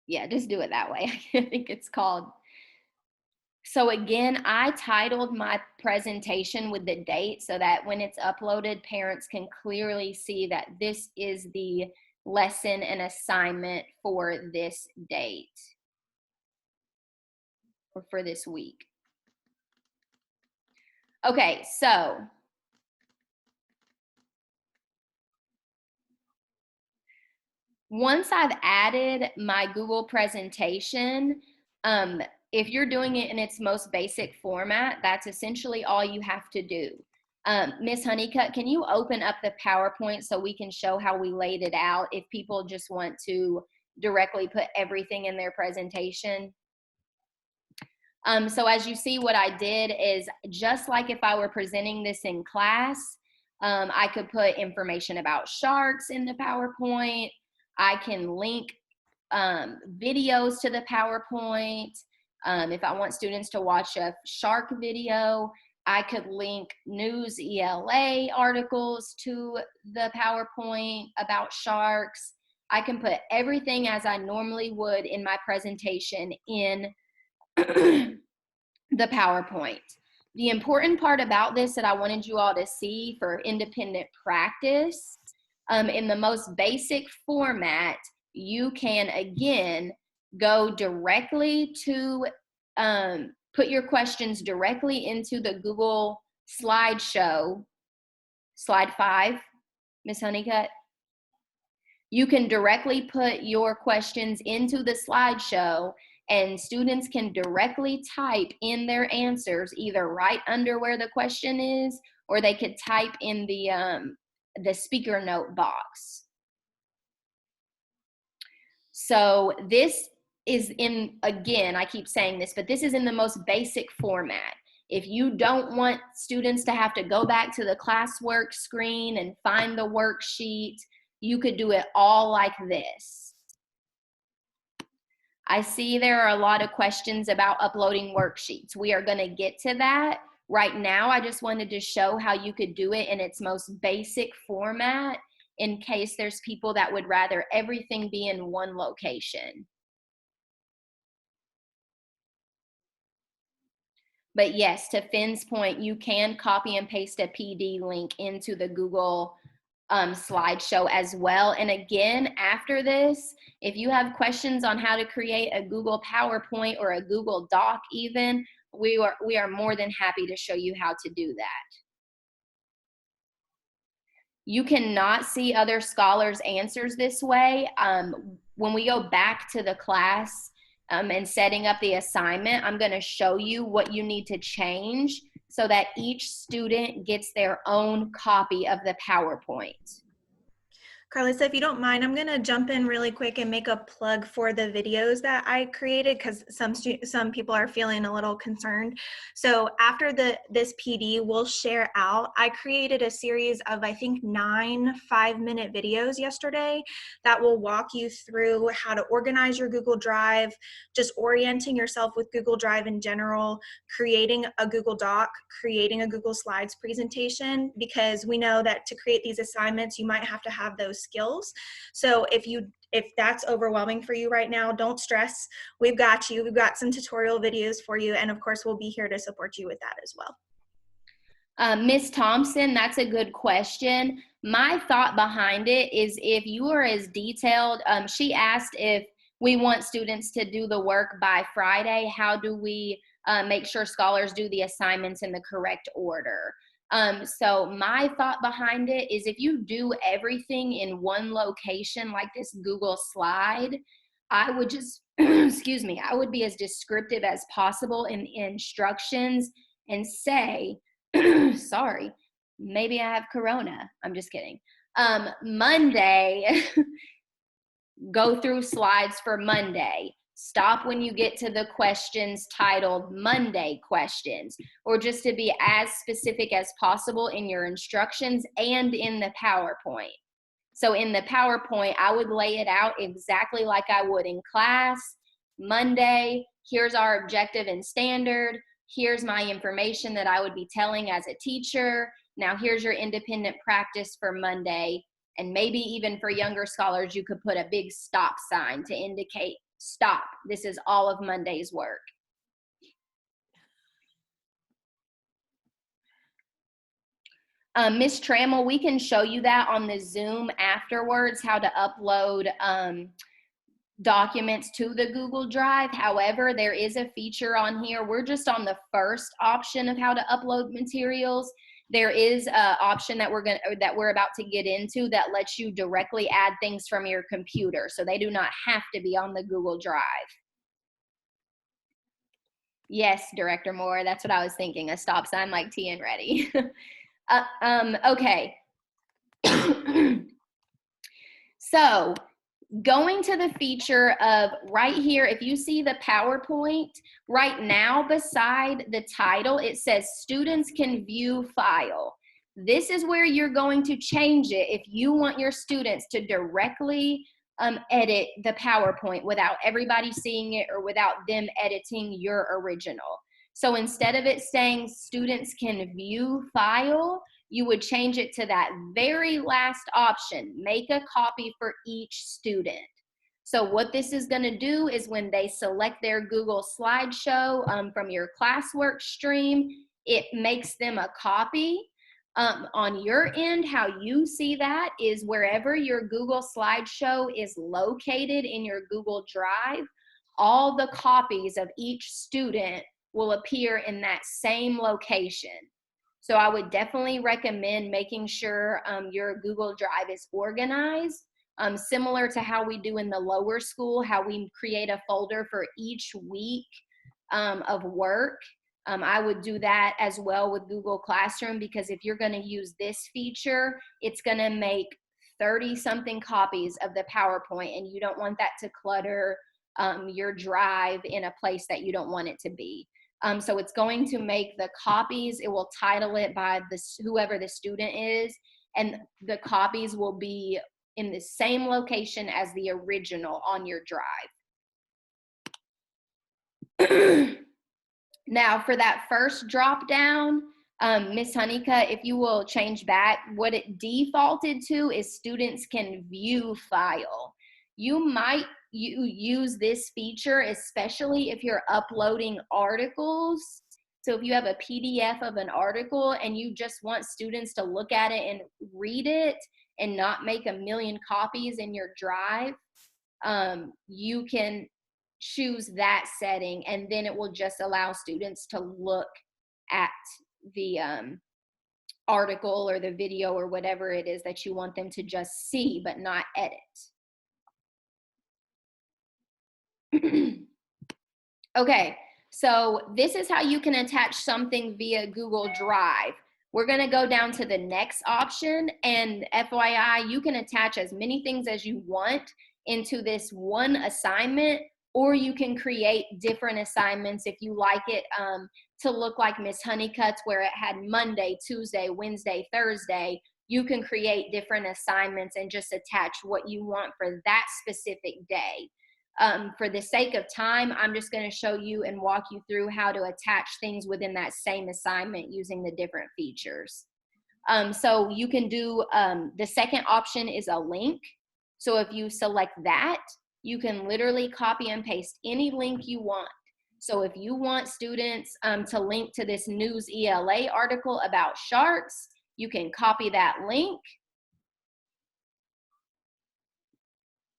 Yeah, just do it that way. I think it's called. So again, I titled my presentation with the date so that when it's uploaded, parents can clearly see that this is the lesson and assignment for this date or for this week. Okay, so once I've added my Google presentation, if you're doing it in its most basic format, that's essentially all you have to do. Ms. Honeycutt, can you open up the PowerPoint so we can show how we laid it out if people just want to directly put everything in their presentation? So as you see, what I did is just like if I were presenting this in class, I could put information about sharks in the PowerPoint. I can link videos to the PowerPoint. If I want students to watch a shark video, I could link news ELA articles to the PowerPoint about sharks. I can put everything as I normally would in my presentation in the PowerPoint. The important part about this that I wanted you all to see for independent practice, in the most basic format, you can again go directly to put your questions directly into the Google slideshow, slide 5, Ms. Honeycutt. You can directly put your questions into the slideshow, and students can directly type in their answers either right under where the question is, or they could type in the speaker note box. So this is in, again, I keep saying this, but this is in the most basic format. If you don't want students to have to go back to the classwork screen and find the worksheet, you could do it all like this. I see there are a lot of questions about uploading worksheets. We are going to get to that. Right now, I just wanted to show how you could do it in its most basic format in case there's people that would rather everything be in one location. But yes, to Finn's point, you can copy and paste a PD link into the Google slideshow as well. And again, after this, if you have questions on how to create a Google PowerPoint or a Google Doc even, we are more than happy to show you how to do that. You cannot see other scholars' answers this way. When we go back to the class and setting up the assignment, I'm going to show you what you need to change so that each student gets their own copy of the PowerPoint. Carlissa, if you don't mind, I'm going to jump in really quick and make a plug for the videos that I created because some people are feeling a little concerned. So after this PD, we'll share out. I created a series of, I think, 9 5-minute videos yesterday that will walk you through how to organize your Google Drive, just orienting yourself with Google Drive in general, creating a Google Doc, creating a Google Slides presentation, because we know that to create these assignments, you might have to have those skills. So if that's overwhelming for you right now, don't stress. We've got you. We've got some tutorial videos for you. And of course, we'll be here to support you with that as well. Ms. Thompson, that's a good question. My thought behind it is if you are as detailed, she asked if we want students to do the work by Friday, how do we make sure scholars do the assignments in the correct order? So my thought behind it is if you do everything in one location like this Google slide, I would just, excuse me, I would be as descriptive as possible in instructions and say, sorry, maybe I have corona. I'm just kidding. Monday, go through slides for Monday. Stop when you get to the questions titled Monday questions, or just to be as specific as possible in your instructions and in the PowerPoint. So in the PowerPoint, I would lay it out exactly like I would in class. Monday, here's our objective and standard. Here's my information that I would be telling as a teacher. Now here's your independent practice for Monday. And maybe even for younger scholars, you could put a big stop sign to indicate, stop, this is all of Monday's work. Ms. Trammell, we can show you that on the Zoom afterwards, how to upload documents to the Google Drive. However, there is a feature on here. We're just on the first option of how to upload materials. There is an option that we're about to get into that lets you directly add things from your computer, so they do not have to be on the Google Drive. Yes, Director Moore, that's what I was thinking, a stop sign like T and ready. Okay. So going to the feature of right here, if you see the PowerPoint, right now beside the title, it says students can view file. This is where you're going to change it if you want your students to directly edit the PowerPoint without everybody seeing it or without them editing your original. So instead of it saying students can view file, you would change it to that very last option, make a copy for each student. So what this is going to do is when they select their Google slideshow from your classwork stream, it makes them a copy. On your end, how you see that is wherever your Google slideshow is located in your Google Drive, all the copies of each student will appear in that same location. So I would definitely recommend making sure your Google Drive is organized, similar to how we do in the lower school, how we create a folder for each week of work. I would do that as well with Google Classroom, because if you're going to use this feature, it's going to make 30-something copies of the PowerPoint, and you don't want that to clutter your drive in a place that you don't want it to be. So it's going to make the copies, it will title it by whoever the student is, and the copies will be in the same location as the original on your drive. Now for that first drop down, Miss Honeycutt, if you will change back, what it defaulted to is students can view file. You might use this feature, especially if you're uploading articles. So if you have a PDF of an article and you just want students to look at it and read it and not make a million copies in your drive, you can choose that setting, and then it will just allow students to look at the article or the video or whatever it is that you want them to just see but not edit. Okay, so this is how you can attach something via Google Drive. We're going to go down to the next option, and FYI, you can attach as many things as you want into this one assignment, or you can create different assignments if you like it to look like Miss Honeycutt's, where it had Monday, Tuesday, Wednesday, Thursday. You can create different assignments and just attach what you want for that specific day. For the sake of time, I'm just going to show you and walk you through how to attach things within that same assignment using the different features. So you can do, the second option is a link. So if you select that, you can literally copy and paste any link you want. So if you want students to link to this News ELA article about sharks, you can copy that link,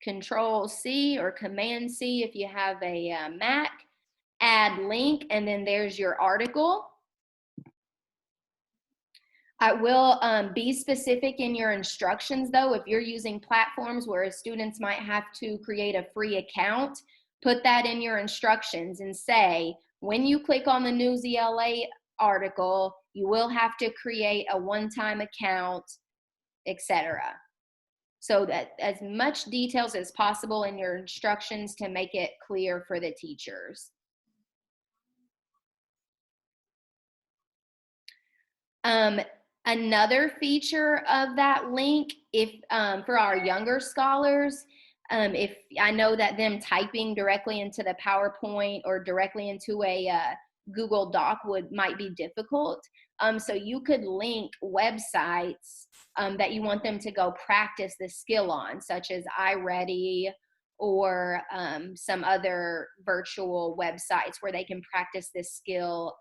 Control C or Command C if you have a Mac, add link, and then there's your article. I will be specific in your instructions though. If you're using platforms where students might have to create a free account, put that in your instructions and say, when you click on the News ELA article, you will have to create a one-time account, etc. So that as much details as possible in your instructions to make it clear for the teachers. Another feature of that link, if for our younger scholars, if I know that them typing directly into the PowerPoint or directly into a Google Doc might be difficult. So you could link websites that you want them to go practice the skill on, such as iReady or some other virtual websites where they can practice this skill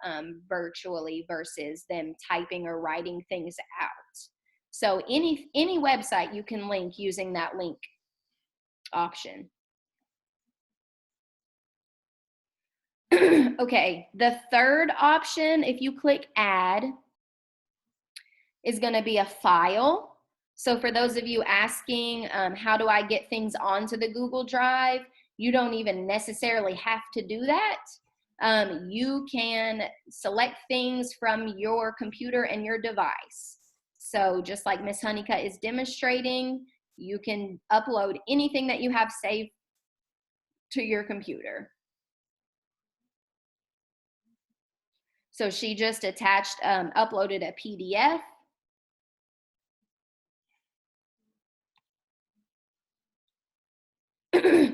virtually versus them typing or writing things out. So any website you can link using that link option. Okay, the third option, if you click add, is going to be a file. So for those of you asking, how do I get things onto the Google Drive? You don't even necessarily have to do that. You can select things from your computer and your device. So just like Miss Honeycutt is demonstrating, you can upload anything that you have saved to your computer. So she just attached, uploaded a PDF.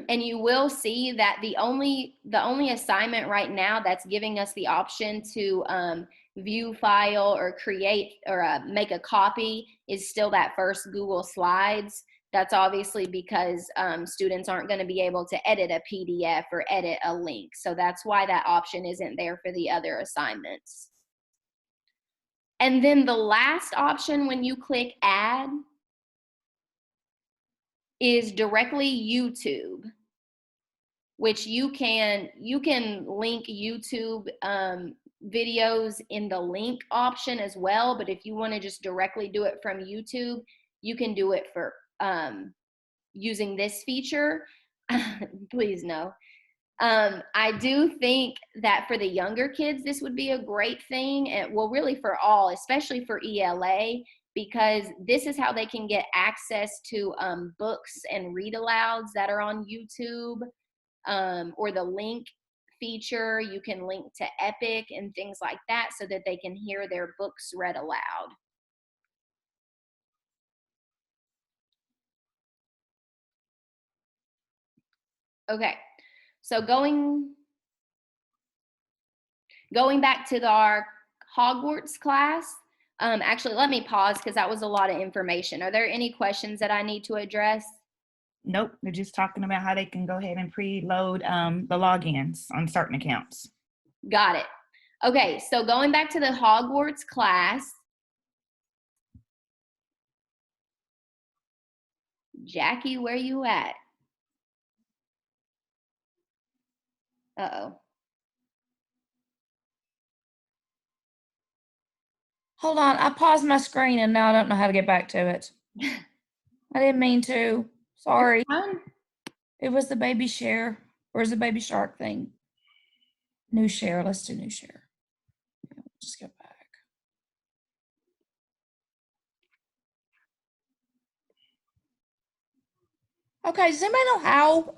And you will see that the only assignment right now that's giving us the option to view file or create or make a copy is still that first Google Slides. That's obviously because students aren't going to be able to edit a PDF or edit a link. So that's why that option isn't there for the other assignments. And then the last option when you click add is directly YouTube, which you can link YouTube videos in the link option as well. But if you want to just directly do it from YouTube, you can do it for using this feature. Please no. I do think that for the younger kids, this would be a great thing. And well, really for all, especially for ELA, because this is how they can get access to books and read alouds that are on YouTube, or the link feature. You can link to Epic and things like that so that they can hear their books read aloud. Okay, so going Going back to our Hogwarts class, actually, let me pause because that was a lot of information. Are there any questions that I need to address? Nope, they're just talking about how they can go ahead and preload the logins on certain accounts. Got it. Okay, so going back to the Hogwarts class, Jackie, where you at? Uh-oh. Hold on, I paused my screen and now I don't know how to get back to it. I didn't mean to. Sorry. It was the baby share. Where's the baby shark thing? New share. Let's do new share. Yeah, we'll just go back. Okay, does anybody know how?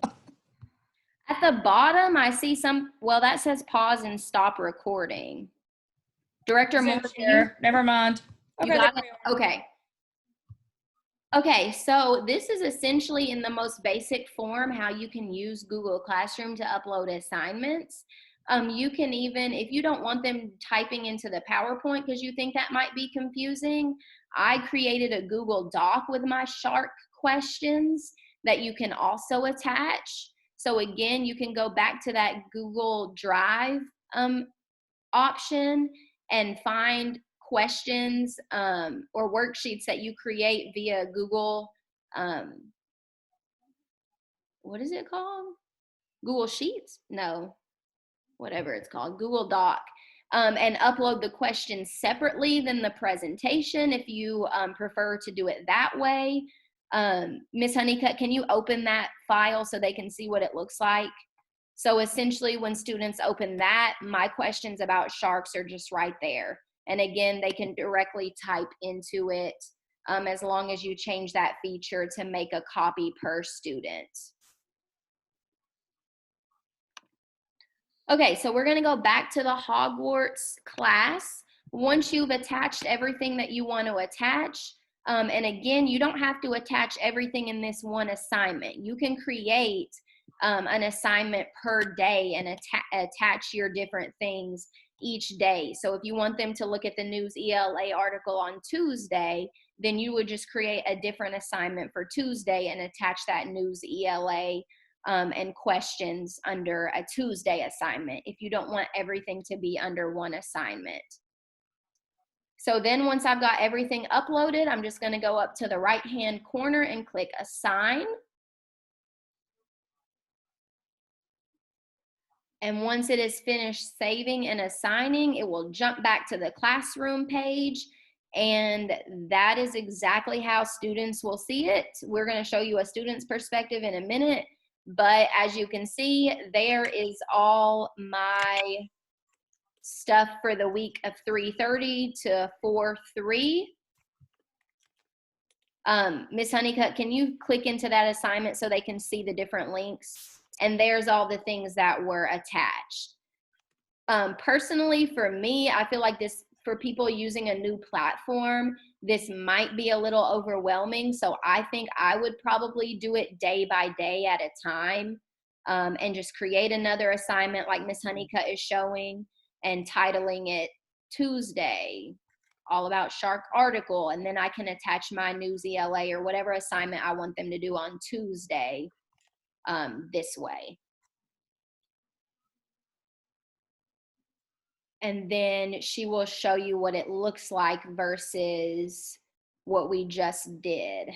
At the bottom, I see well, that says pause and stop recording. Director Moore, never mind. Okay, okay. Okay, so this is essentially in the most basic form how you can use Google Classroom to upload assignments. You can even, if you don't want them typing into the PowerPoint because you think that might be confusing, I created a Google Doc with my shark questions that you can also attach. So again, you can go back to that Google Drive option and find questions or worksheets that you create via Google, what is it called? Google Sheets? No, whatever it's called, Google Doc, and upload the questions separately than the presentation if you prefer to do it that way. Ms. Honeycutt, can you open that file so they can see what it looks like? So essentially when students open that, my questions about sharks are just right there. And again, they can directly type into it as long as you change that feature to make a copy per student. Okay, so we're gonna go back to the Hogwarts class. Once you've attached everything that you want to attach, and again, you don't have to attach everything in this one assignment. You can create an assignment per day and attach your different things each day. So if you want them to look at the news ELA article on Tuesday, then you would just create a different assignment for Tuesday and attach that news ELA and questions under a Tuesday assignment if you don't want everything to be under one assignment. So then once I've got everything uploaded, I'm just going to go up to the right-hand corner and click Assign. And once it is finished saving and assigning, it will jump back to the classroom page. And that is exactly how students will see it. We're going to show you a student's perspective in a minute. But as you can see, there is all my stuff for the week of 3:30 to 4:3. Ms. Honeycutt, can you click into that assignment so they can see the different links? And there's all the things that were attached. Personally, for me, I feel like this, for people using a new platform, this might be a little overwhelming. So I think I would probably do it day by day at a time and just create another assignment like Ms. Honeycutt is showing and titling it Tuesday, all about shark article. And then I can attach my news ELA or whatever assignment I want them to do on Tuesday this way. And then she will show you what it looks like versus what we just did.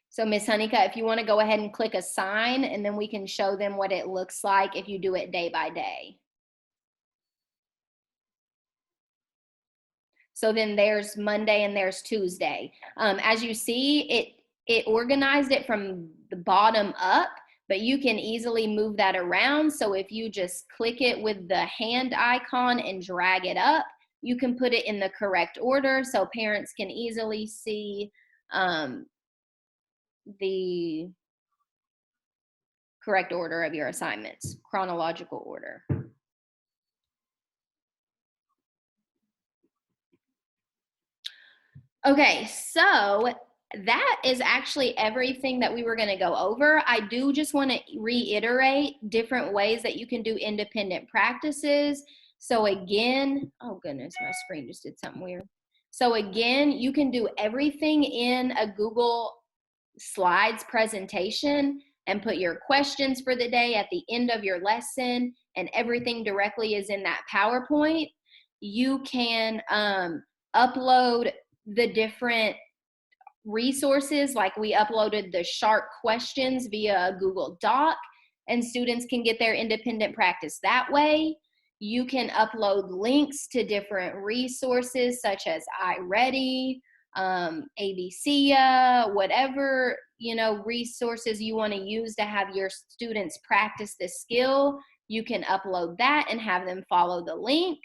So Ms. Honeycutt, if you want to go ahead and click Assign, and then we can show them what it looks like if you do it day by day. So then there's Monday and there's Tuesday. As you see, it organized it from the bottom up, but you can easily move that around. So if you just click it with the hand icon and drag it up, you can put it in the correct order so parents can easily see the correct order of your assignments, chronological order. Okay, so that is actually everything that we were going to go over. I do just want to reiterate different ways that you can do independent practices. So again, oh goodness, my screen just did something weird. So again, you can do everything in a Google Slides presentation and put your questions for the day at the end of your lesson, and everything directly is in that PowerPoint. You can upload the different resources, like we uploaded the SHARK questions via a Google Doc, and students can get their independent practice that way. You can upload links to different resources such as iReady, ABC, whatever, resources you want to use to have your students practice the skill. You can upload that and have them follow the link.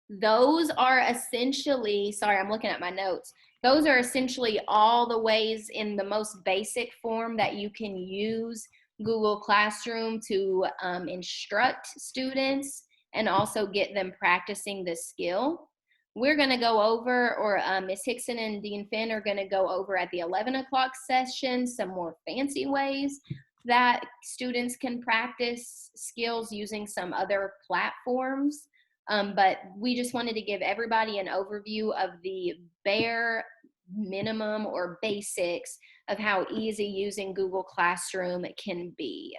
Those are essentially, sorry, I'm looking at my notes. Those are essentially all the ways in the most basic form that you can use Google Classroom to instruct students and also get them practicing the skill. We're going to go over, or Ms. Hickson and Dean Finn are going to go over at the 11 o'clock session some more fancy ways that students can practice skills using some other platforms. But we just wanted to give everybody an overview of the bare minimum or basics of how easy using Google Classroom can be.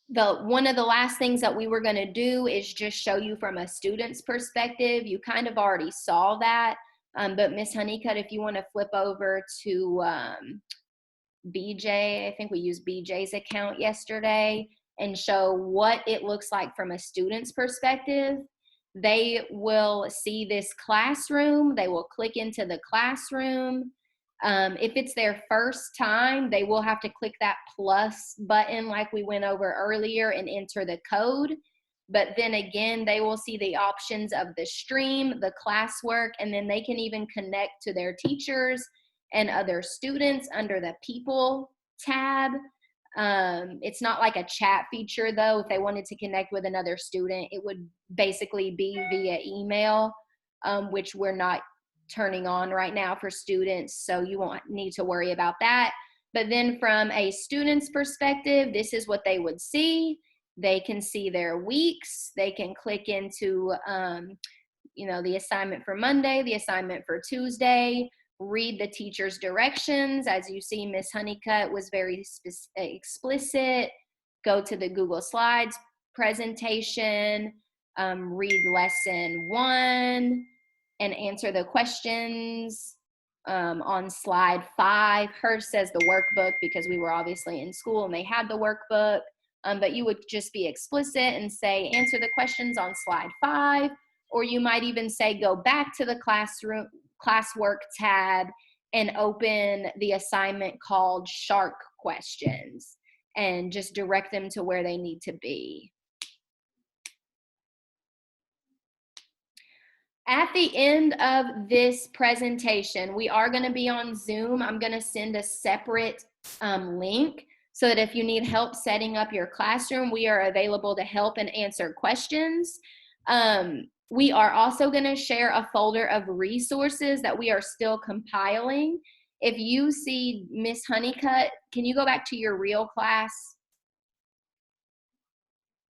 One of the last things that we were going to do is just show you from a student's perspective. You kind of already saw that, but Ms. Honeycutt, if you want to flip over to BJ, I think we used BJ's account yesterday, and show what it looks like from a student's perspective. They will see this classroom. They will click into the classroom. If it's their first time, they will have to click that plus button like we went over earlier and enter the code. But then again, they will see the options of the stream, the classwork, and then they can even connect to their teachers and other students under the People tab. It's not like a chat feature though. If they wanted to connect with another student, it would basically be via email, which we're not turning on right now for students, so you won't need to worry about that. But then from a student's perspective, this is what they would see. They can see their weeks. They can click into the assignment for Monday, the assignment for Tuesday, read the teacher's directions. As you see, Ms. Honeycutt was very explicit. Go to the Google Slides presentation, read lesson 1, and answer the questions on slide 5. Hers says the workbook because we were obviously in school and they had the workbook, but you would just be explicit and say, answer the questions on slide 5, or you might even say, go back to the classwork tab and open the assignment called SHARK questions and just direct them to where they need to be. At the end of this presentation, we are going to be on Zoom. I'm going to send a separate link so that if you need help setting up your classroom, we are available to help and answer questions. We are also going to share a folder of resources that we are still compiling. If you see Miss Honeycutt, can you go back to your real class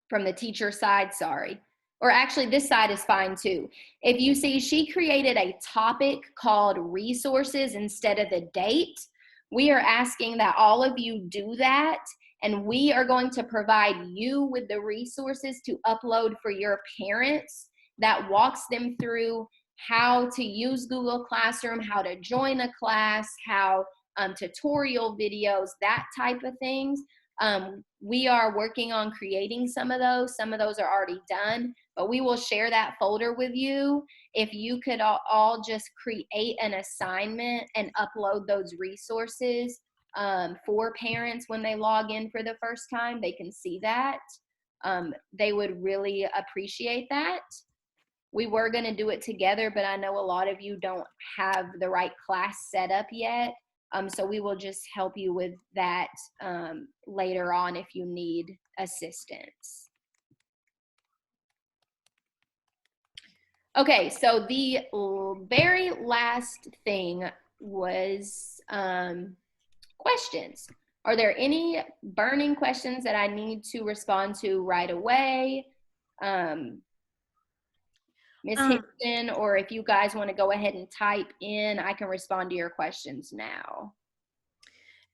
from the teacher side? Sorry. Or actually, this side is fine too. If you see, she created a topic called resources instead of the date. We are asking that all of you do that, and we are going to provide you with the resources to upload for your parents that walks them through how to use Google Classroom, how to join a class, how tutorial videos, that type of things. We are working on creating some of those. Some of those are already done, but we will share that folder with you. If you could all just create an assignment and upload those resources for parents when they log in for the first time, they can see that. They would really appreciate that. We were going to do it together, but I know a lot of you don't have the right class set up yet. So we will just help you with that later on if you need assistance. Okay, so the very last thing was questions. Are there any burning questions that I need to respond to right away? Ms. Hickson, or if you guys want to go ahead and type in, I can respond to your questions now.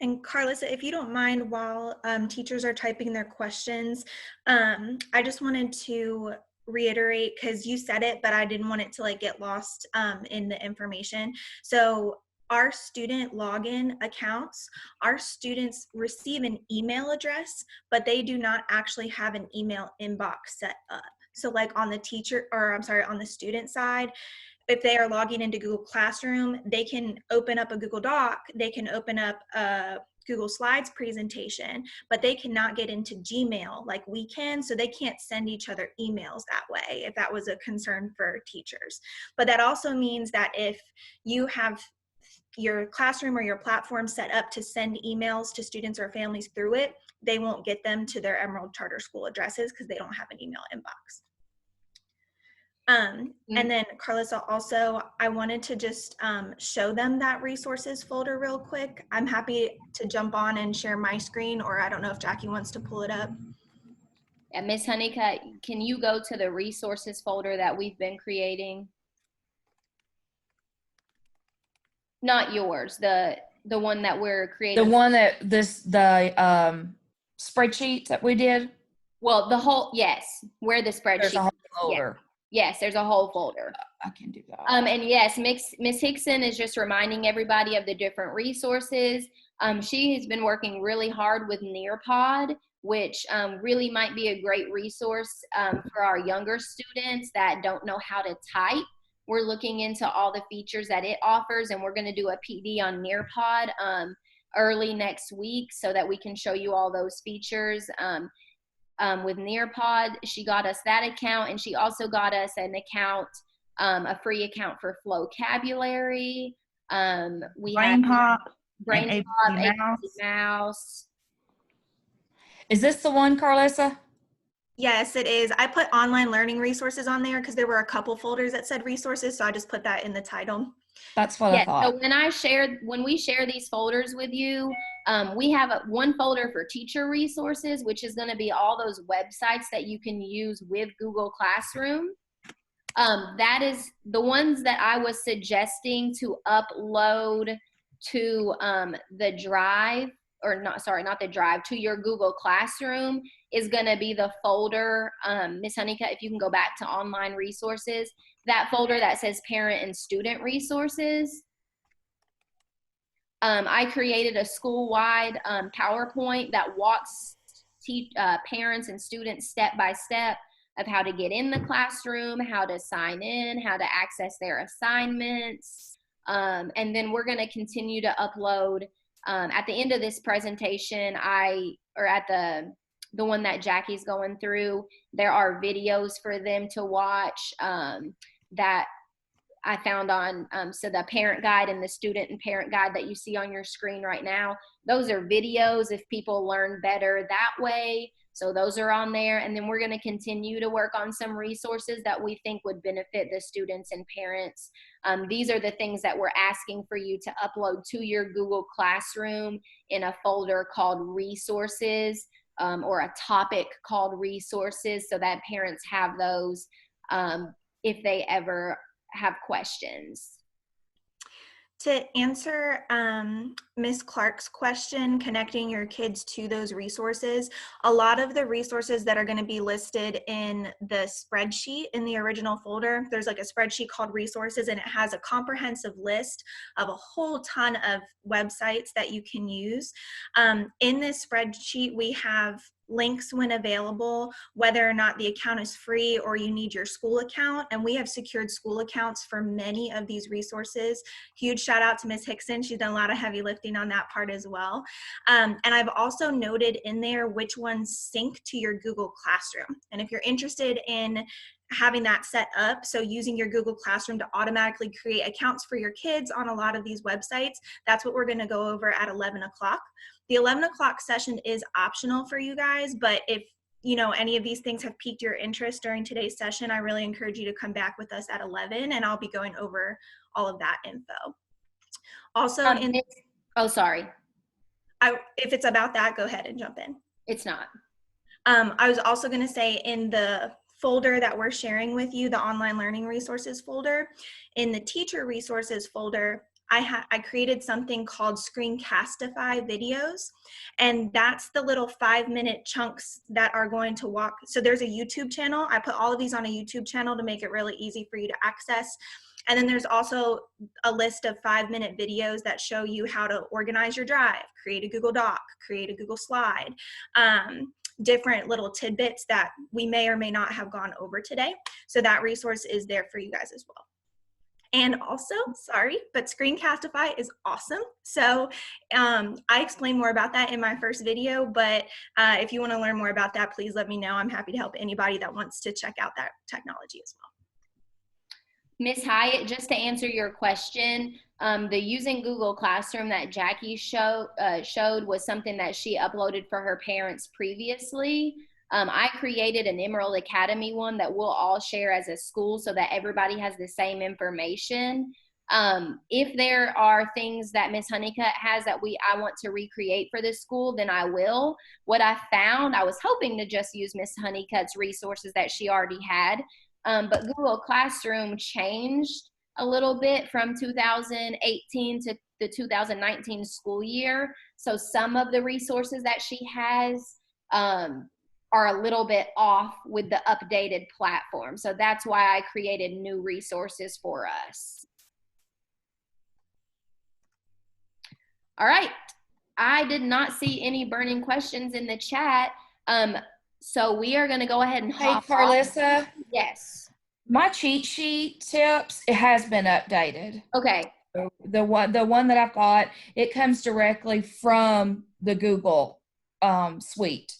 And Carlissa, if you don't mind, while teachers are typing their questions, I just wanted to reiterate, because you said it, but I didn't want it to like get lost in the information. So our student login accounts, our students receive an email address, but they do not actually have an email inbox set up. So like on the on the student side, if they are logging into Google Classroom, they can open up a Google Doc, they can open up a Google Slides presentation, but they cannot get into Gmail like we can, so they can't send each other emails that way, if that was a concern for teachers. But that also means that if you have your classroom or your platform set up to send emails to students or families through it, they won't get them to their Emerald Charter School addresses because they don't have an email inbox. And then Carlissa, also, I wanted to just show them that resources folder real quick. I'm happy to jump on and share my screen, or I don't know if Jackie wants to pull it up. Yeah, Ms. Honeycutt, can you go to the resources folder that we've been creating? Not yours, the one that we're creating. The one that the spreadsheet that we did? Well, the whole, yes, where the spreadsheet. There's a whole folder. Yeah. Yes, there's a whole folder. I can do that. And yes, Ms. Hickson is just reminding everybody of the different resources. She has been working really hard with Nearpod, which really might be a great resource for our younger students that don't know how to type. We're looking into all the features that it offers, and we're going to do a PD on Nearpod early next week so that we can show you all those features. With Nearpod, she got us that account, and she also got us an account, a free account for Flocabulary. We BrainPop, ABC Mouse. Is this the one, Carlissa? Yes, it is. I put online learning resources on there because there were a couple folders that said resources, so I just put that in the title. That's what I thought. So when we share these folders with you, we have one folder for teacher resources, which is going to be all those websites that you can use with Google Classroom. That is the ones that I was suggesting to upload to the drive, or not the drive, to your Google Classroom is going to be the folder, Ms. Honeycutt, if you can go back to online resources, that folder that says parent and student resources. I created a school-wide PowerPoint that walks parents and students step by step of how to get in the classroom, how to sign in, how to access their assignments. And then we're going to continue to upload at the end of this presentation, or at the one that Jackie's going through, there are videos for them to watch that I found on, so the parent guide and the student and parent guide that you see on your screen right now, those are videos if people learn better that way. So those are on there. And then we're going to continue to work on some resources that we think would benefit the students and parents. These are the things that we're asking for you to upload to your Google Classroom in a folder called resources, or a topic called resources, so that parents have those if they ever have questions. To answer Ms. Clark's question, connecting your kids to those resources, a lot of the resources that are going to be listed in the spreadsheet in the original folder, there's like a spreadsheet called resources, and it has a comprehensive list of a whole ton of websites that you can use. In this spreadsheet, we have links when available, whether or not the account is free or you need your school account. And we have secured school accounts for many of these resources. Huge shout out to Ms. Hickson. She's done a lot of heavy lifting on that part as well. And I've also noted in there which ones sync to your Google Classroom. And if you're interested in having that set up, so using your Google Classroom to automatically create accounts for your kids on a lot of these websites, that's what we're going to go over at 11 o'clock. The 11 o'clock session is optional for you guys, but if any of these things have piqued your interest during today's session, I really encourage you to come back with us at 11, and I'll be going over all of that info. Also, sorry. If it's about that, go ahead and jump in. It's not. I was also going to say, in the folder that we're sharing with you, the online learning resources folder, in the teacher resources folder, I created something called Screencastify videos, and that's the little 5-minute chunks that are going to walk. So there's a YouTube channel. I put all of these on a YouTube channel to make it really easy for you to access. And then there's also a list of 5-minute videos that show you how to organize your drive, create a Google Doc, create a Google Slide, different little tidbits that we may or may not have gone over today. So that resource is there for you guys as well. And also, sorry, but Screencastify is awesome. So I explained more about that in my first video, but if you want to learn more about that, please let me know. I'm happy to help anybody that wants to check out that technology as well. Ms. Hyatt, just to answer your question, the using Google Classroom that Jackie showed was something that she uploaded for her parents previously. I created an Emerald Academy one that we'll all share as a school so that everybody has the same information. If there are things that Ms. Honeycutt has that I want to recreate for this school, then I will. What I found, I was hoping to just use Ms. Honeycutt's resources that she already had, but Google Classroom changed a little bit from 2018 to the 2019 school year. So some of the resources that she has are a little bit off with the updated platform. So that's why I created new resources for us. All right. I did not see any burning questions in the chat. So we are going to go ahead and hop Hey, Carlissa. off. Yes. My cheat sheet tips, it has been updated. Okay. The one that I've got, it comes directly from the Google suite.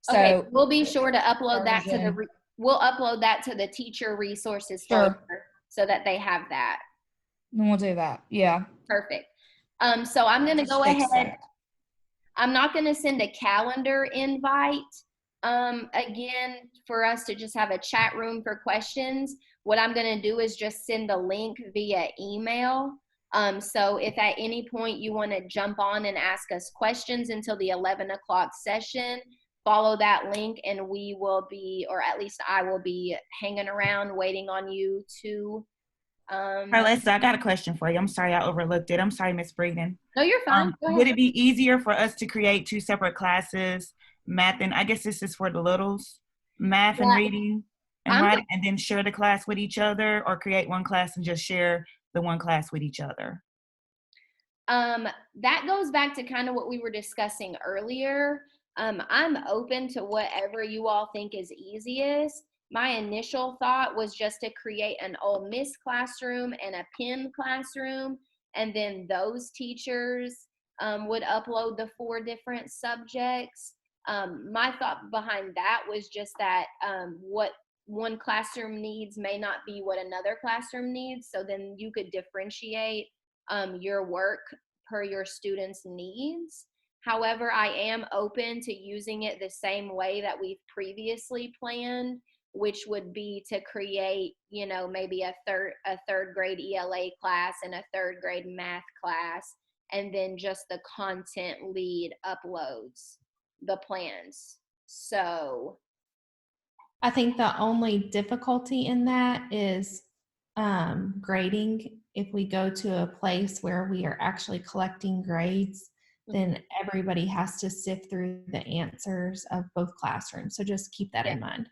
So okay, we'll be sure to upload that to we'll upload that to the teacher resources folder so that they have that. Then we'll do that. Yeah. Perfect. So I'm going to go ahead. I'm not going to send a calendar invite again for us to just have a chat room for questions. What I'm going to do is just send the link via email. So if at any point you want to jump on and ask us questions until the 11 o'clock session, follow that link and we will be, or at least I will be, hanging around waiting on you to Carlissa, I got a question for you. I'm sorry I overlooked it. I'm sorry, Ms. Breeden. No, you're fine. Would it be easier for us to create 2 separate classes, math and, I guess this is for the littles, math and reading and writing, and then share the class with each other, or create one class and just share the one class with each other? That goes back to kind of what we were discussing earlier. I'm open to whatever you all think is easiest. My initial thought was just to create an Ole Miss classroom and a Penn classroom, and then those teachers would upload the 4 different subjects. My thought behind that was just that what one classroom needs may not be what another classroom needs, so then you could differentiate your work per your students' needs. However, I am open to using it the same way that we've previously planned, which would be to create, maybe a third grade ELA class and a 3rd grade math class, and then just the content lead uploads the plans. So I think the only difficulty in that is grading. If we go to a place where we are actually collecting grades, then everybody has to sift through the answers of both classrooms. So just keep that in mind.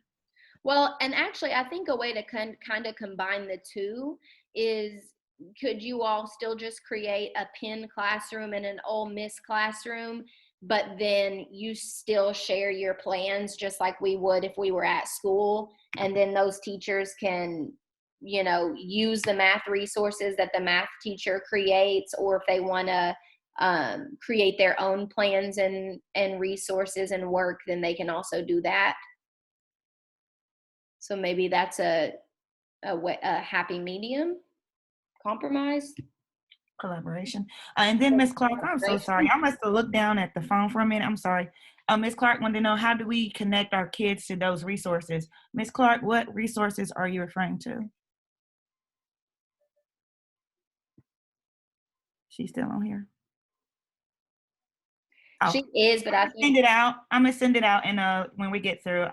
Well, and actually, I think a way to kind of combine the two is, could you all still just create a Penn classroom and an Ole Miss classroom, but then you still share your plans just like we would if we were at school, and then those teachers can, use the math resources that the math teacher creates, or if they want to create their own plans and resources and work, then they can also do that. So maybe that's a happy medium compromise. Collaboration. And then Ms. Clark, I'm so sorry. I must have looked down at the phone for a minute. I'm sorry. Ms. Clark wanted to know, how do we connect our kids to those resources? Ms. Clark, what resources are you referring to? She's still on here. Oh. She is, but I think send it out. I'm gonna send it out, and when we get through,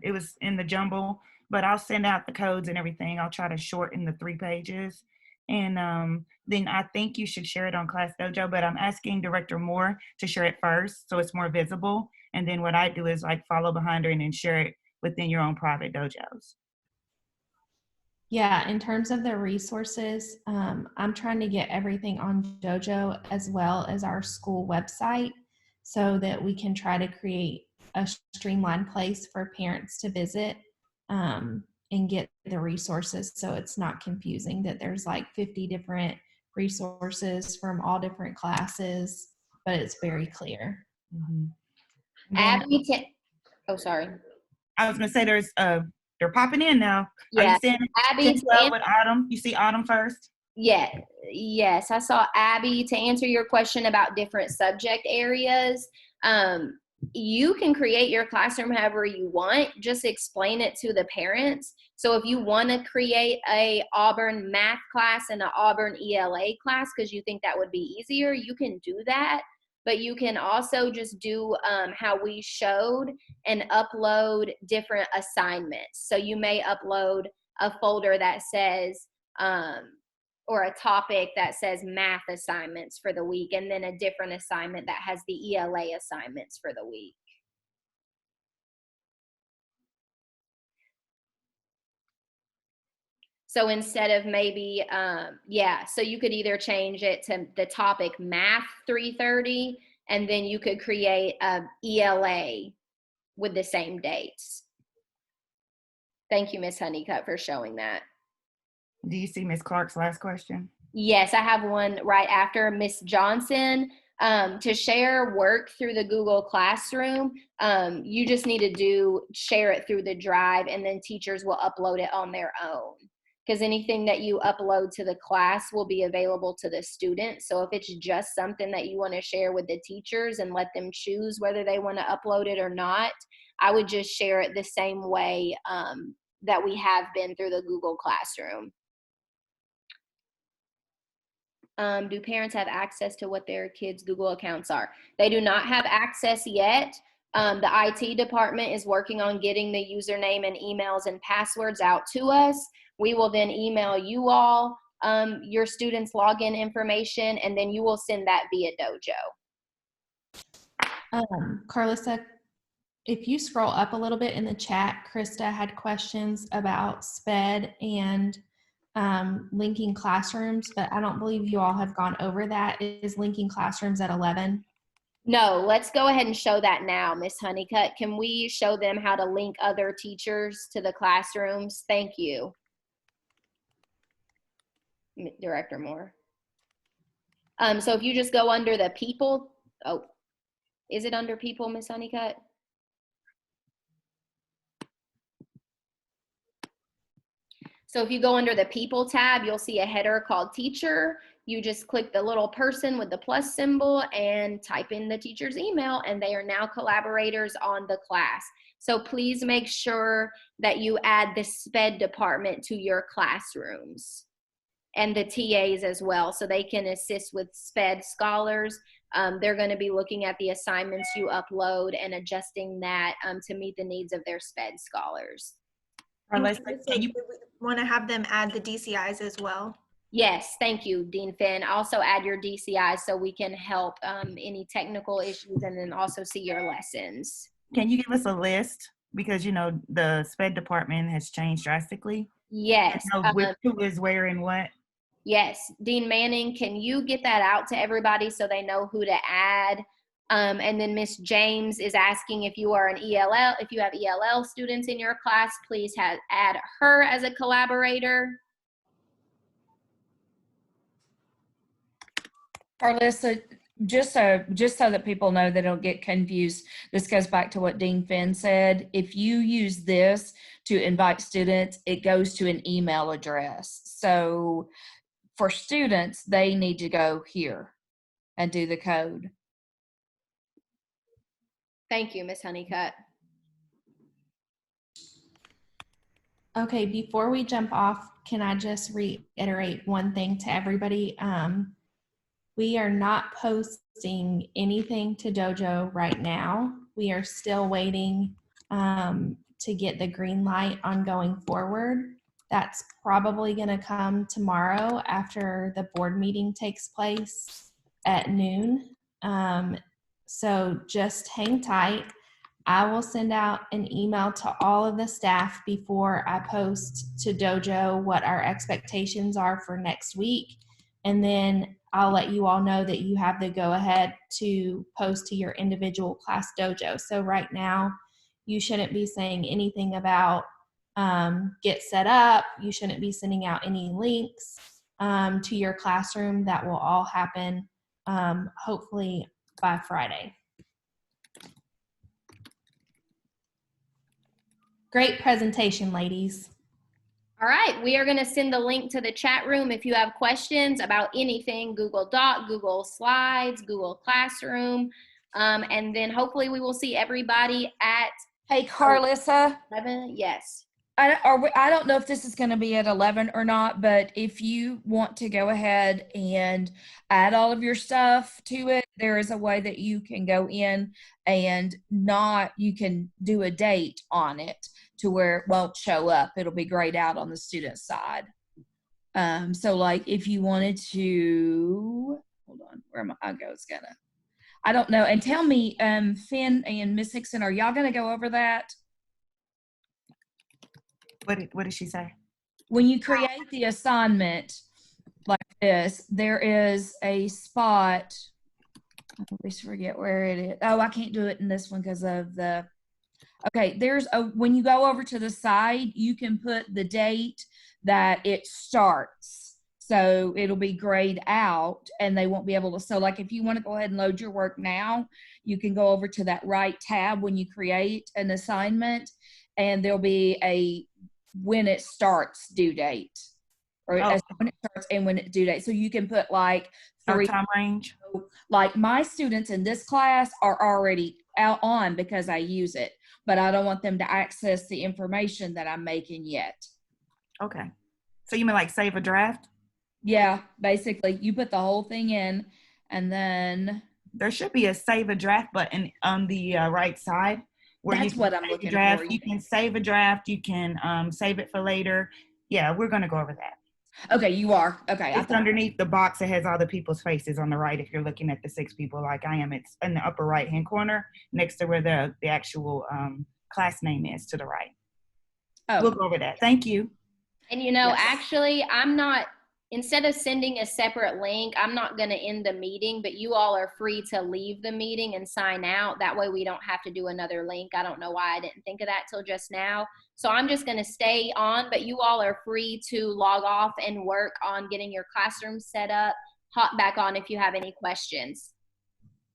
it was in the jumble, but I'll send out the codes and everything. I'll try to shorten the 3 pages, and then I think you should share it on Class Dojo. But I'm asking Director Moore to share it first, so it's more visible. And then what I do is like follow behind her and then share it within your own private dojos. Yeah, in terms of the resources, I'm trying to get everything on Dojo as well as our school website so that we can try to create a streamlined place for parents to visit and get the resources so it's not confusing that there's like 50 different resources from all different classes, but it's very clear. Mm-hmm. Abby, oh, sorry. I was going to say they're popping in now. Yeah. Are you seeing Abby with Autumn? You see Autumn first? Yeah. Yes. I saw Abby. To answer your question about different subject areas, you can create your classroom however you want. Just explain it to the parents. So if you want to create a Auburn math class and an Auburn ELA class because you think that would be easier, you can do that. But you can also just do how we showed and upload different assignments. So you may upload a folder that says, or a topic that says math assignments for the week, and then a different assignment that has the ELA assignments for the week. So instead of maybe, so you could either change it to the topic math 3:30, and then you could create a ELA with the same dates. Thank you, Ms. Honeycutt, for showing that. Do you see Ms. Clark's last question? Yes, I have one right after Ms. Johnson. To share work through the Google Classroom, you just need to share it through the drive, and then teachers will upload it on their own. Because anything that you upload to the class will be available to the students. So if it's just something that you want to share with the teachers and let them choose whether they want to upload it or not, I would just share it the same way that we have been through the Google Classroom. Do parents have access to what their kids' Google accounts are? They do not have access yet. The IT department is working on getting the username and emails and passwords out to us. We will then email you all your students' login information, and then you will send that via Dojo. Carlissa, if you scroll up a little bit in the chat, Krista had questions about SPED and linking classrooms, but I don't believe you all have gone over that. Is linking classrooms at 11? No, let's go ahead and show that now, Ms. Honeycutt. Can we show them how to link other teachers to the classrooms? Thank you. Director Moore. So if you just go under the people, is it under people, Ms. Honeycutt? So if you go under the people tab, you'll see a header called teacher. You just click the little person with the plus symbol and type in the teacher's email, and they are now collaborators on the class. So please make sure that you add the SPED department to your classrooms and the TAs as well, so they can assist with SPED scholars. They're going to be looking at the assignments you upload and adjusting that to meet the needs of their SPED scholars. You want to have them add the DCIs as well? Yes, thank you, Dean Finn. Also add your DCIs so we can help any technical issues and then also see your lessons. Can you give us a list? Because, you know, the SPED department has changed drastically. Yes. Who is where and what? Yes. Dean Manning, can you get that out to everybody so they know who to add? And then Miss James is asking if you are an ELL, if you have ELL students in your class, please add her as a collaborator. Carlissa, just so that people know they don't get confused, this goes back to what Dean Finn said. If you use this to invite students, it goes to an email address. So for students, they need to go here and do the code. Thank you, Ms. Honeycutt. Okay, before we jump off, can I just reiterate one thing to everybody? We are not posting anything to Dojo right now. We are still waiting to get the green light on going forward. That's probably going to come tomorrow after the board meeting takes place at noon. So just hang tight. I will send out an email to all of the staff before I post to Dojo what our expectations are for next week. And then I'll let you all know that you have the go-ahead to post to your individual class dojo. So right now, you shouldn't be saying anything about get set up. You shouldn't be sending out any links to your classroom. That will all happen hopefully by Friday. Great presentation, ladies. All right, we are going to send the link to the chat room if you have questions about anything, Google Doc, Google Slides, Google Classroom, and then hopefully we will see everybody at Hey, Carlissa. 11. Yes. I don't know if this is going to be at 11 or not, but if you want to go ahead and add all of your stuff to it, there is a way that you can go in and you can do a date on it to where it won't show up. It'll be grayed out on the student side. So like if you wanted to, hold on, where I go is gonna, I don't know. And tell me, Finn and Miss Hickson, are y'all going to go over that? What did she say? When you create the assignment like this, there is a spot. I always forget where it is. Oh, I can't do it in this one because of the. Okay, when you go over to the side, you can put the date that it starts. So it'll be grayed out and they won't be able to. So like if you want to go ahead and load your work now, you can go over to that right tab when you create an assignment and there'll be a when it starts due date or when it starts and when it due date. So you can put like 3 time range. Like my students in this class are already out on because I use it, but I don't want them to access the information that I'm making yet. Okay. So you mean like save a draft? Yeah, basically you put the whole thing in and then there should be a save a draft button on the right side. Where that's what I'm looking draft. for. You can save a draft. You can save it for later. Yeah, we're going to go over that. Okay, you are. Okay. It's underneath the box that has all the people's faces on the right. If you're looking at the 6 people like I am, it's in the upper right-hand corner next to where the actual class name is to the right. Oh. We'll go over that. Thank you. And actually, I'm not, instead of sending a separate link, I'm not going to end the meeting, but you all are free to leave the meeting and sign out. That way we don't have to do another link. I don't know why I didn't think of that till just now. So I'm just going to stay on, but you all are free to log off and work on getting your classroom set up. Hop back on if you have any questions.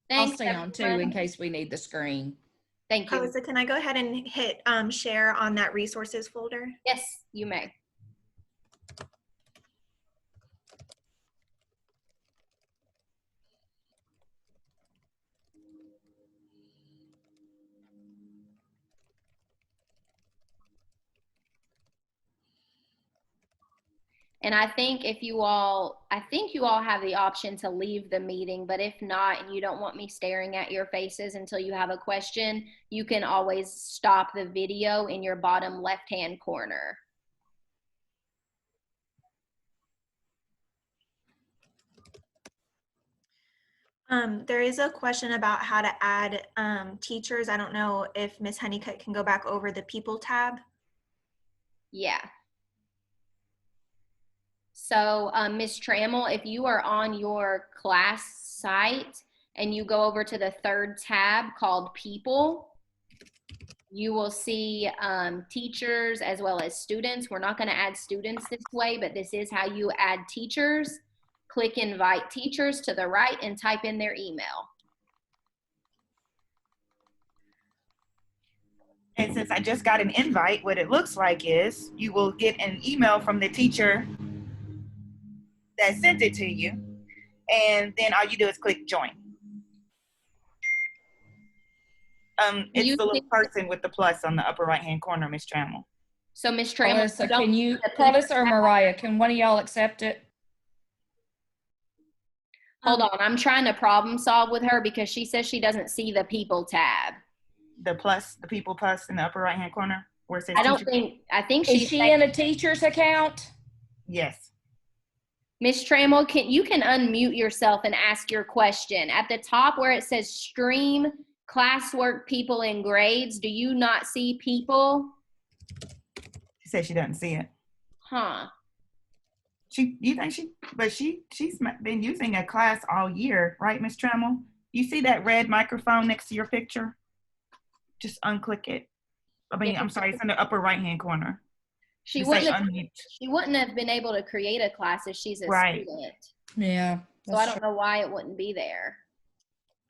Thanks, I'll stay on too in case we need the screen. Thank you. Carlissa, can I go ahead and hit share on that resources folder? Yes, you may. And I think you all have the option to leave the meeting, but if not, and you don't want me staring at your faces until you have a question, you can always stop the video in your bottom left-hand corner. There is a question about how to add teachers. I don't know if Ms. Honeycutt can go back over the people tab. Yeah. So Ms. Trammell, if you are on your class site and you go over to the 3rd tab called People, you will see teachers as well as students. We're not going to add students this way, but this is how you add teachers. Click Invite Teachers to the right and type in their email. And since I just got an invite, what it looks like is you will get an email from the teacher that sent it to you. And then all you do is click join. It's the little person with the plus on the upper right-hand corner, Miss Trammell. So Miss Trammell, Carlissa or Mariah, can one of y'all accept it? Hold on, I'm trying to problem solve with her because she says she doesn't see the people tab. The plus, the people plus in the upper right-hand corner where it says I think she's. Is she in a teacher's account? Yes. Miss Trammell, you can unmute yourself and ask your question. At the top where it says stream, classwork, people, and grades, do you not see people? She said she doesn't see it. Huh. She's been using a class all year, right, Miss Trammell? You see that red microphone next to your picture? Just unclick it. I'm sorry, it's in the upper right-hand corner. She wouldn't have been able to create a class if she's a student. Yeah. So I don't know why it wouldn't be there.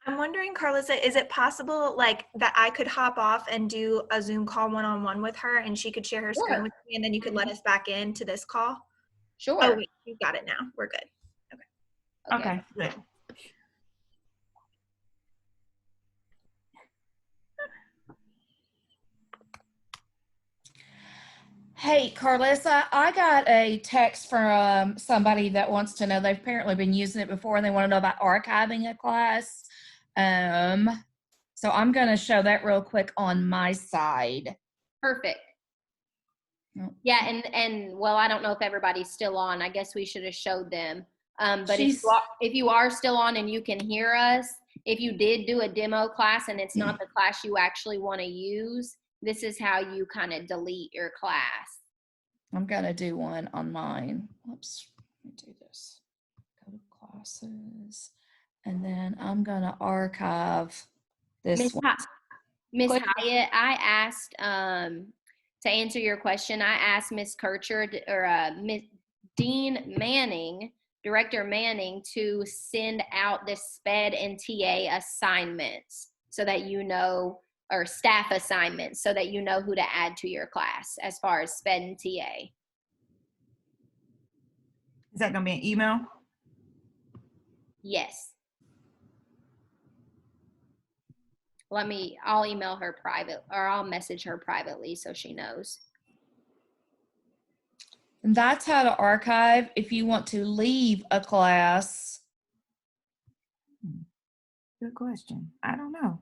I'm wondering, Carlissa, is it possible like that I could hop off and do a Zoom call one-on-one with her and she could share her screen with me and then you could let us back into this call? Sure. Oh, wait, you got it now. We're good. Okay, good. Hey, Carlissa, I got a text from somebody that wants to know, they've apparently been using it before and they want to know about archiving a class. So I'm going to show that real quick on my side. Perfect. Yeah, and well, I don't know if everybody's still on. I guess we should have showed them. But if you are still on and you can hear us, if you did do a demo class and it's not the class you actually want to use, this is how you kind of delete your class. I'm going to do one on mine. Oops, let me do this. Go to classes. And then I'm going to archive this one. Miss Hyatt, I asked, to answer your question, I asked Miss Kircher or Miss Dean Manning, Director Manning, to send out the SPED and TA assignments so that you know, or staff assignments, so that you know who to add to your class as far as SPED and TA. Is that going to be an email? Yes. I'll email her private, or I'll message her privately so she knows. And that's how to archive if you want to leave a class. Good question. I don't know.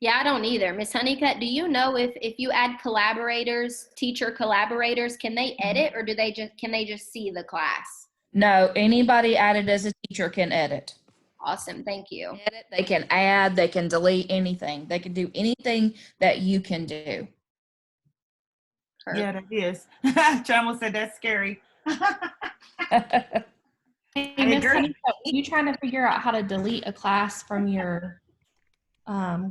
Yeah, I don't either. Miss Honeycutt, do you know if you add collaborators, teacher collaborators, can they edit or can they just see the class? No, anybody added as a teacher can edit. Awesome, thank you. Edit, they can add, they can delete anything. They can do anything that you can do. Perfect. Yeah, that is. Trammell said that's scary. Hey, Miss Honeycutt, are you trying to figure out how to delete a class from your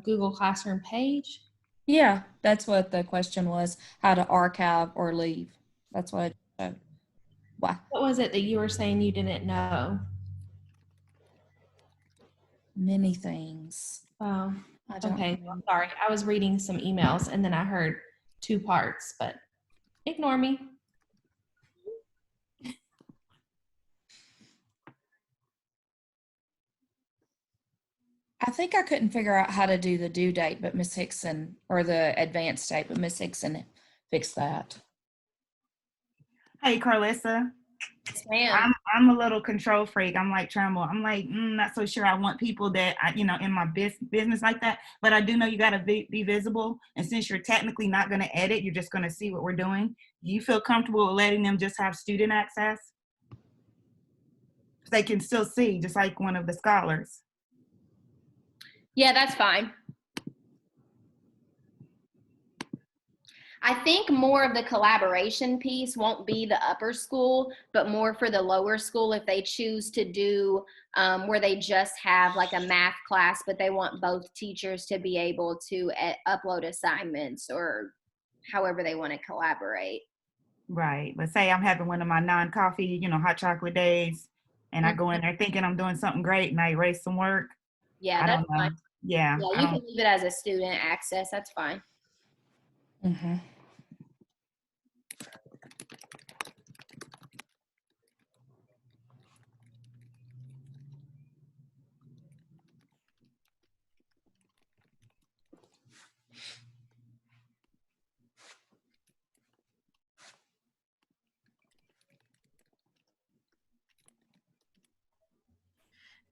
Google Classroom page? Yeah, that's what the question was, how to archive or leave. That's what I showed. Wow. What was it that you were saying you didn't know? Many things. Oh, okay. Well, sorry. I was reading some emails and then I heard 2 parts, but ignore me. I think I couldn't figure out how to do the due date, but Miss Hickson, or the advanced date, but Miss Hickson fixed that. Hey, Carlissa. Yes, ma'am. I'm a little control freak. I'm like Trammell. I'm like, not so sure I want people that, in my business like that. But I do know you got to be visible. And since you're technically not going to edit, you're just going to see what we're doing. Do you feel comfortable letting them just have student access? They can still see, just like one of the scholars. Yeah, that's fine. I think more of the collaboration piece won't be the upper school, but more for the lower school if they choose to do where they just have like a math class, but they want both teachers to be able to upload assignments or however they want to collaborate. Right. But say I'm having one of my non-coffee, hot chocolate days, and I go in there thinking I'm doing something great and I erase some work. Yeah, that's fine. Yeah, you can leave it as a student access. That's fine. Mm-hmm.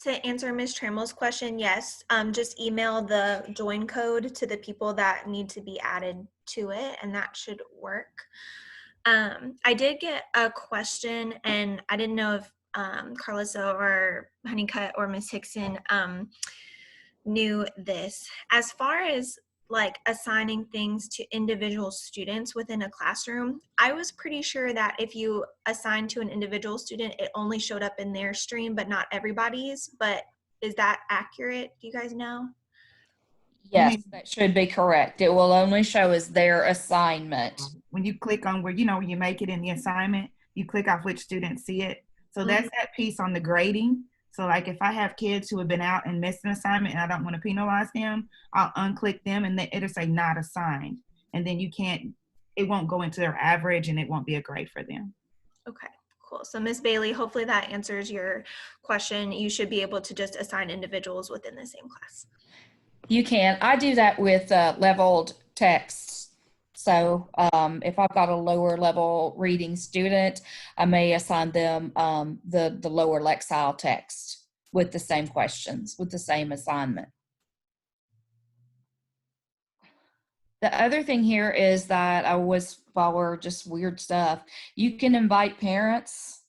To answer Ms. Trammell's question, yes, just email the join code to the people that need to be added to it, and that should work. I did get a question, and I didn't know if Carlissa or Honeycutt or Ms. Hickson knew this. As far as like assigning things to individual students within a classroom, I was pretty sure that if you assign to an individual student, it only showed up in their stream, but not everybody's. But is that accurate? Do you guys know? Yes, that should be correct. It will only show as their assignment. When you click on where, you make it in the assignment, you click off which students see it. So that's that piece on the grading. So like if I have kids who have been out and missed an assignment and I don't want to penalize them, I'll unclick them and it'll say not assigned. And then it won't go into their average and it won't be a grade for them. Okay, cool. So Ms. Bailey, hopefully that answers your question. You should be able to just assign individuals within the same class. You can. I do that with leveled texts. So if I've got a lower level reading student, I may assign them the lower Lexile text with the same questions, with the same assignment. The other thing here is that while we're just weird stuff, you can invite parents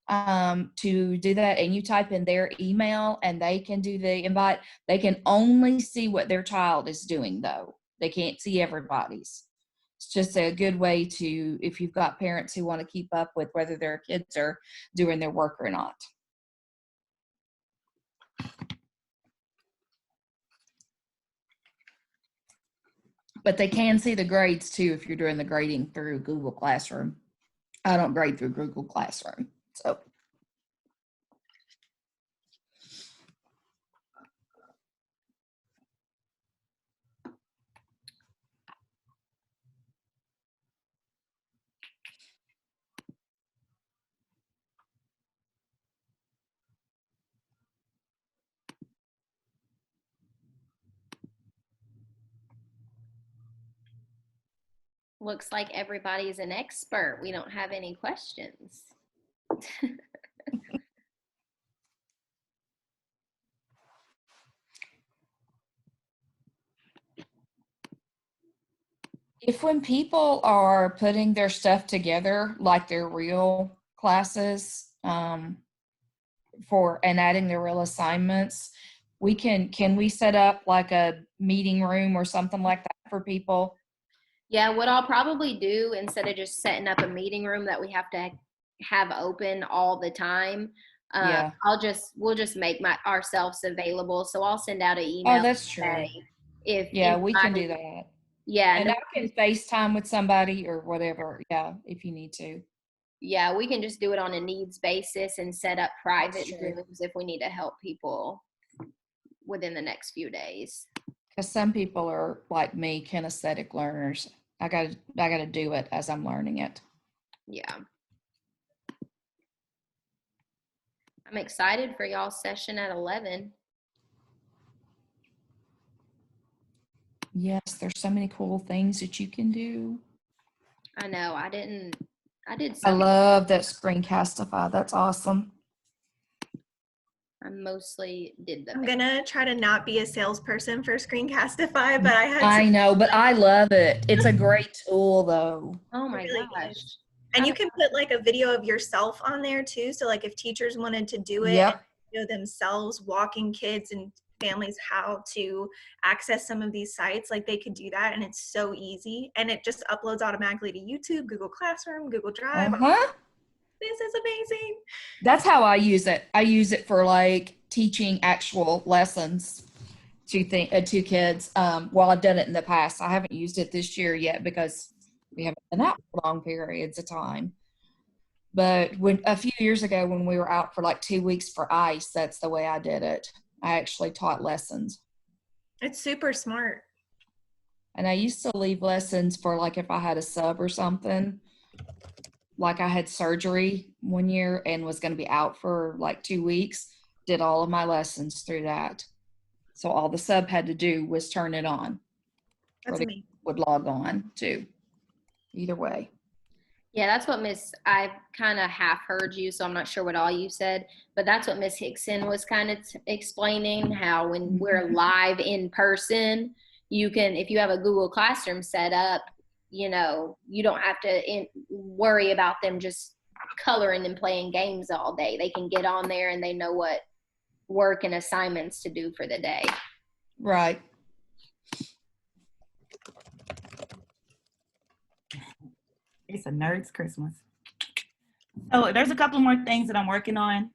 to do that, and you type in their email and they can do the invite. They can only see what their child is doing though. They can't see everybody's. It's just a good way to, if you've got parents who want to keep up with whether their kids are doing their work or not. But they can see the grades too if you're doing the grading through Google Classroom. I don't grade through Google Classroom, so. Looks like everybody's an expert. We don't have any questions. If when people are putting their stuff together, like their real classes, and adding their real assignments, can we set up like a meeting room or something like that for people? Yeah, what I'll probably do, instead of just setting up a meeting room that we have to have open all the time, we'll just make ourselves available. So I'll send out an email. Oh, that's true. We can do that. Yeah. And I can FaceTime with somebody or whatever. Yeah, if you need to. Yeah, we can just do it on a needs basis and set up private Zooms if we need to help people within the next few days. Because some people are like me, kinesthetic learners. I gotta do it as I'm learning it. Yeah. I'm excited for y'all's session at 11. Yes, there's so many cool things that you can do. I know. I love that Screencastify. That's awesome. I mostly did I'm gonna try to not be a salesperson for Screencastify, but I know, but I love it. It's a great tool though. Oh my gosh. And you can put like a video of yourself on there too. So like if teachers wanted to do it, themselves walking kids and families how to access some of these sites, like they could do that, and it's so easy. And it just uploads automatically to YouTube, Google Classroom, Google Drive. This is amazing. That's how I use it. I use it for like teaching actual lessons to kids. Well, I've done it in the past. I haven't used it this year yet because we haven't been out for long periods of time. But a few years ago when we were out for like 2 weeks for ICE, that's the way I did it. I actually taught lessons. It's super smart. And I used to leave lessons for like if I had a sub or something. Like I had surgery one year and was going to be out for like 2 weeks, did all of my lessons through that. So all the sub had to do was turn it on. That's amazing. Would log on too. Either way. Yeah, that's what I kind of half heard you, so I'm not sure what all you said, but that's what Miss Hickson was kind of explaining, how when we're live in person, you can, if you have a Google Classroom set up, you know, you don't have to worry about them just coloring and playing games all day. They can get on there and they know what work and assignments to do for the day. Right. It's a nerd's Christmas. So there's a couple more things that I'm working on,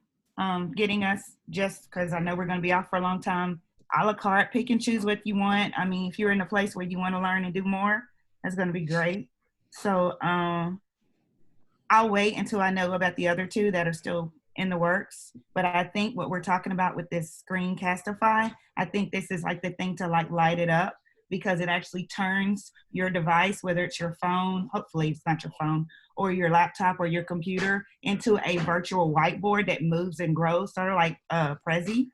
getting us, just because I know we're going to be out for a long time. A la carte, pick and choose what you want. I mean, if you're in a place where you want to learn and do more, that's going to be great. So I'll wait until I know about the other two that are still in the works. But I think what we're talking about with this Screencastify, I think this is like the thing to like light it up, because it actually turns your device, whether it's your phone, hopefully it's not your phone, or your laptop or your computer, into a virtual whiteboard that moves and grows, sort of like Prezi.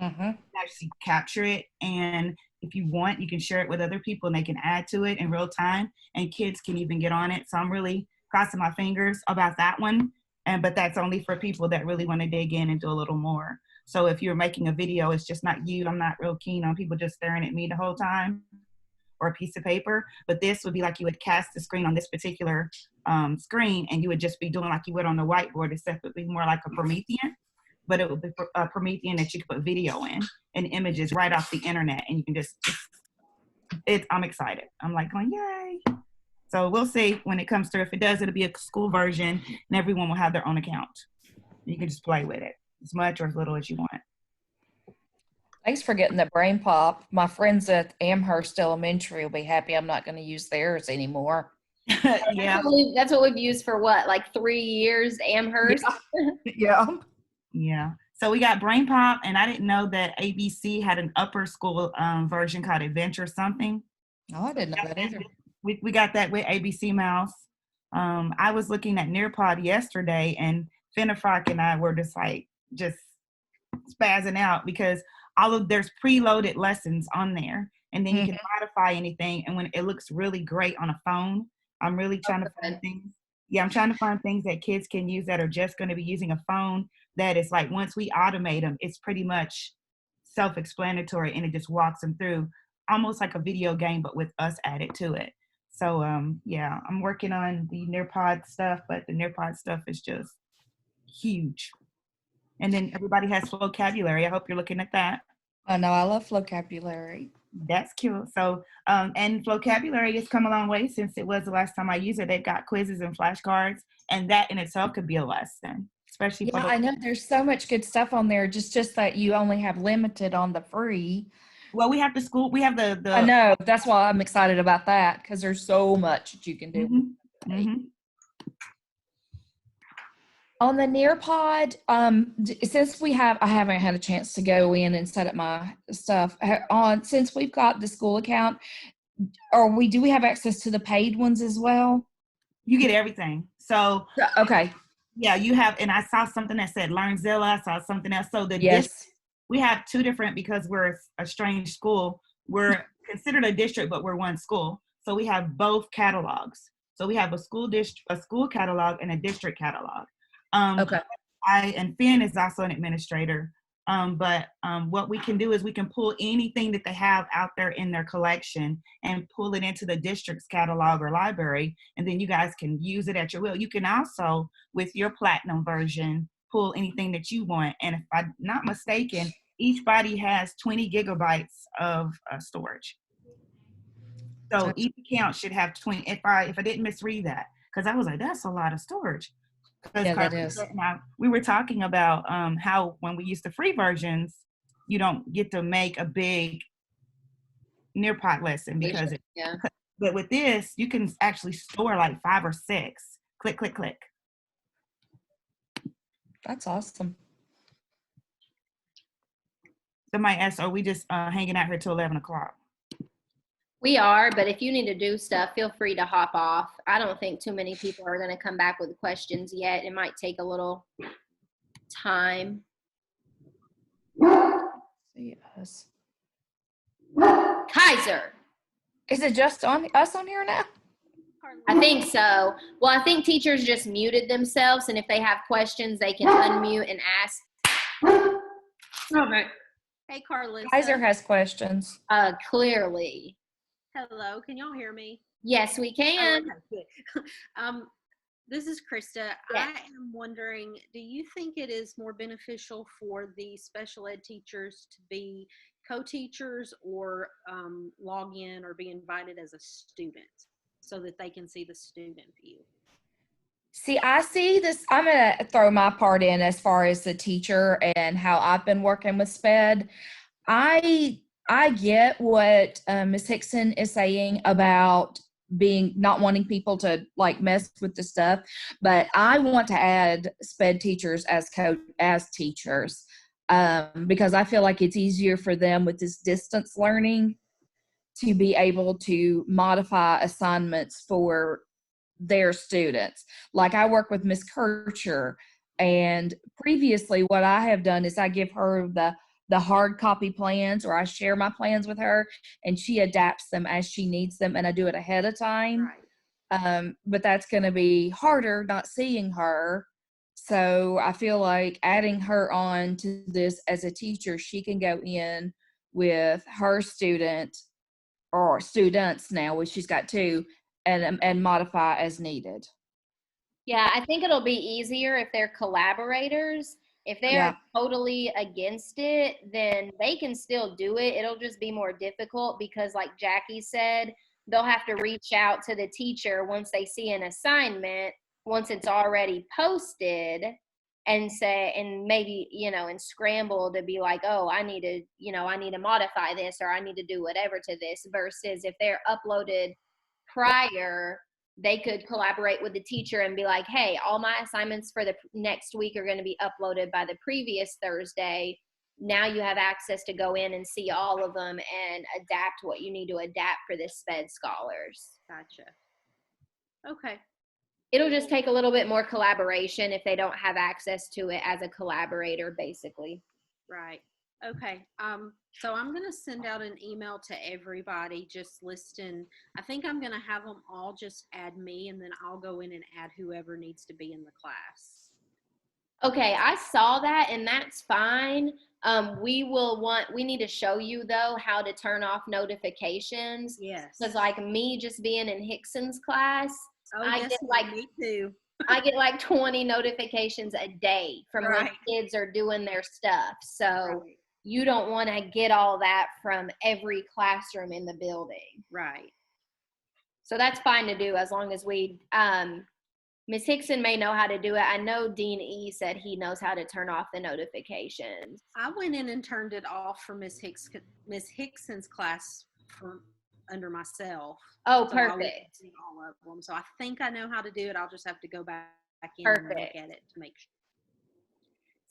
Actually capture it, and if you want, you can share it with other people and they can add to it in real time, and kids can even get on it. So I'm really crossing my fingers about that one. But that's only for people that really want to dig in and do a little more. So if you're making a video, it's just not you. I'm not real keen on people just staring at me the whole time, or a piece of paper. But this would be like you would cast the screen on this particular screen, and you would just be doing like you would on the whiteboard, except it would be more like a Promethean. But it would be a Promethean that you could put video in and images right off the internet, and you can just I'm excited. I'm like going, yay. So we'll see when it comes through. If it does, it'll be a school version, and everyone will have their own account. You can just play with it as much or as little as you want. Thanks for getting the brain pop. My friends at Amherst Elementary will be happy I'm not going to use theirs anymore. Yeah. That's what we've used for what, like 3 years, Amherst? Yeah. So we got Brain Pop, and I didn't know that ABC had an upper school version called Adventure something. Oh, I didn't know that either. We got that with ABC Mouse. I was looking at Nearpod yesterday, and Finifrock and I were just spazzing out, because there's preloaded lessons on there, and then you can modify anything, and when it looks really great on a phone. I'm really trying to find things. Yeah, I'm trying to find things that kids can use that are just going to be using a phone, that is like, once we automate them, it's pretty much self-explanatory, and it just walks them through almost like a video game, but with us added to it. So yeah, I'm working on the Nearpod stuff, but the Nearpod stuff is just huge. And then everybody has vocabulary. I hope you're looking at that. I know, I love vocabulary. That's cute. So, and vocabulary has come a long way since it was the last time I used it. They've got quizzes and flashcards, and that in itself could be a lesson, especially for I know there's so much good stuff on there. Just that you only have limited on the free. Well, we have the school. We have the. I know, that's why I'm excited about that, because there's so much that you can do. On the Nearpod, since I haven't had a chance to go in and set up my stuff since we've got the school account, do we have access to the paid ones as well? You get everything. So okay. Yeah, you have, and I saw something that said LearnZilla. I saw something else. So we have two different, because we're a strange school. We're considered a district, but we're one school. So we have both catalogs. So we have a school catalog and a district catalog. Okay. And Finn is also an administrator. But what we can do is we can pull anything that they have out there in their collection and pull it into the district's catalog or library, and then you guys can use it at your will. You can also, with your platinum version, pull anything that you want. And if I'm not mistaken, each body has 20 gigabytes of storage. So each account should have 20. If I didn't misread that, because I was like, that's a lot of storage. Yeah, that is. Now, we were talking about how when we use the free versions, you don't get to make a big Nearpod lesson, because but with this, you can actually store like 5 or 6. Click, click, click. That's awesome. Somebody asked, are we just hanging out here till 11 o'clock? We are, but if you need to do stuff, feel free to hop off. I don't think too many people are going to come back with questions yet. It might take a little time. Yes. Kaiser. Is it just us on here now? I think so. Well, I think teachers just muted themselves, and if they have questions, they can unmute and ask. Okay. Hey, Carlissa. Kaiser has questions. Clearly. Hello, can y'all hear me? Yes, we can. Oh, okay, this is Krista. Yes. I am wondering, do you think it is more beneficial for the special ed teachers to be co-teachers or log in or be invited as a student so that they can see the student view? See, I see this. I'm going to throw my part in as far as the teacher and how I've been working with SPED. I get what Ms. Hickson is saying about not wanting people to like mess with the stuff, but I want to add SPED teachers as teachers because I feel like it's easier for them with this distance learning to be able to modify assignments for their students. Like I work with Miss Kircher, and previously what I have done is I give her the hard copy plans, or I share my plans with her and she adapts them as she needs them, and I do it ahead of time. Right. But that's going to be harder not seeing her. So I feel like adding her on to this as a teacher, she can go in with her student or students now, which she's got two, and modify as needed. Yeah, I think it'll be easier if they're collaborators. If they're totally against it, then they can still do it. It'll just be more difficult because, like Jackie said, they'll have to reach out to the teacher once they see an assignment, once it's already posted, and say, and maybe, and scramble to be like, oh, I need to modify this, or I need to do whatever to this, versus if they're uploaded prior, they could collaborate with the teacher and be like, hey, all my assignments for the next week are going to be uploaded by the previous Thursday. Now you have access to go in and see all of them and adapt what you need to adapt for this SPED scholars. Gotcha. Okay. It'll just take a little bit more collaboration if they don't have access to it as a collaborator, basically. Right. Okay. So I'm going to send out an email to everybody just listing, I think I'm going to have them all just add me, and then I'll go in and add whoever needs to be in the class. Okay, I saw that, and that's fine. We need to show you though how to turn off notifications. Yes. Because like me just being in Hickson's class, I get like me too. I get like 20 notifications a day from when kids are doing their stuff. So you don't want to get all that from every classroom in the building. Right. So that's fine to do as long as Ms. Hickson may know how to do it. I know Dean E said he knows how to turn off the notifications. I went in and turned it off for Miss Hickson's class from under myself. Oh, perfect. All of them. So I think I know how to do it. I'll just have to go back in and look at it to make sure.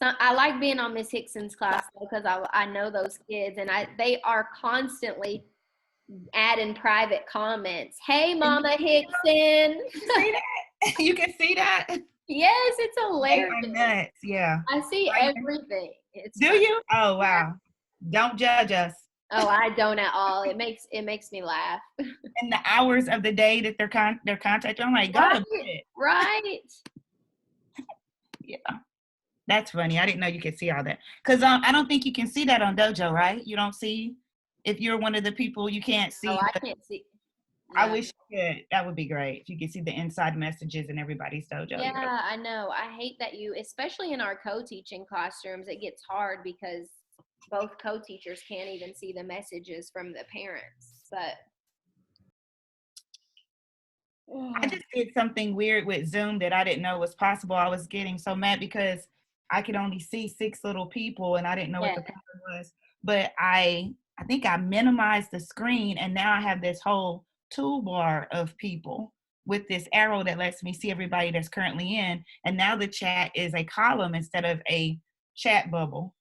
So I like being on Miss Hickson's class because I know those kids, and they are constantly adding private comments. Hey, Mama Hickson. You can see that? Yes, it's hilarious. They are nuts. Yeah. I see everything. Do you? Oh, wow. Don't judge us. Oh, I don't at all. It makes me laugh. And the hours of the day that they're contacting, I'm like, go to bed. Right. Yeah. That's funny. I didn't know you could see all that. Because I don't think you can see that on Dojo, right? You don't see? If you're one of the people, you can't see. Oh, I can't see. No. I wish you could. That would be great. If you could see the inside messages in everybody's Dojo. Yeah, I know. I hate that especially in our co-teaching classrooms, it gets hard because both co-teachers can't even see the messages from the parents. But I just did something weird with Zoom that I didn't know was possible. I was getting so mad because I could only see 6 little people and I didn't know what the problem was. But I think I minimized the screen, and now I have this whole toolbar of people with this arrow that lets me see everybody that's currently in. And now the chat is a column instead of a chat bubble.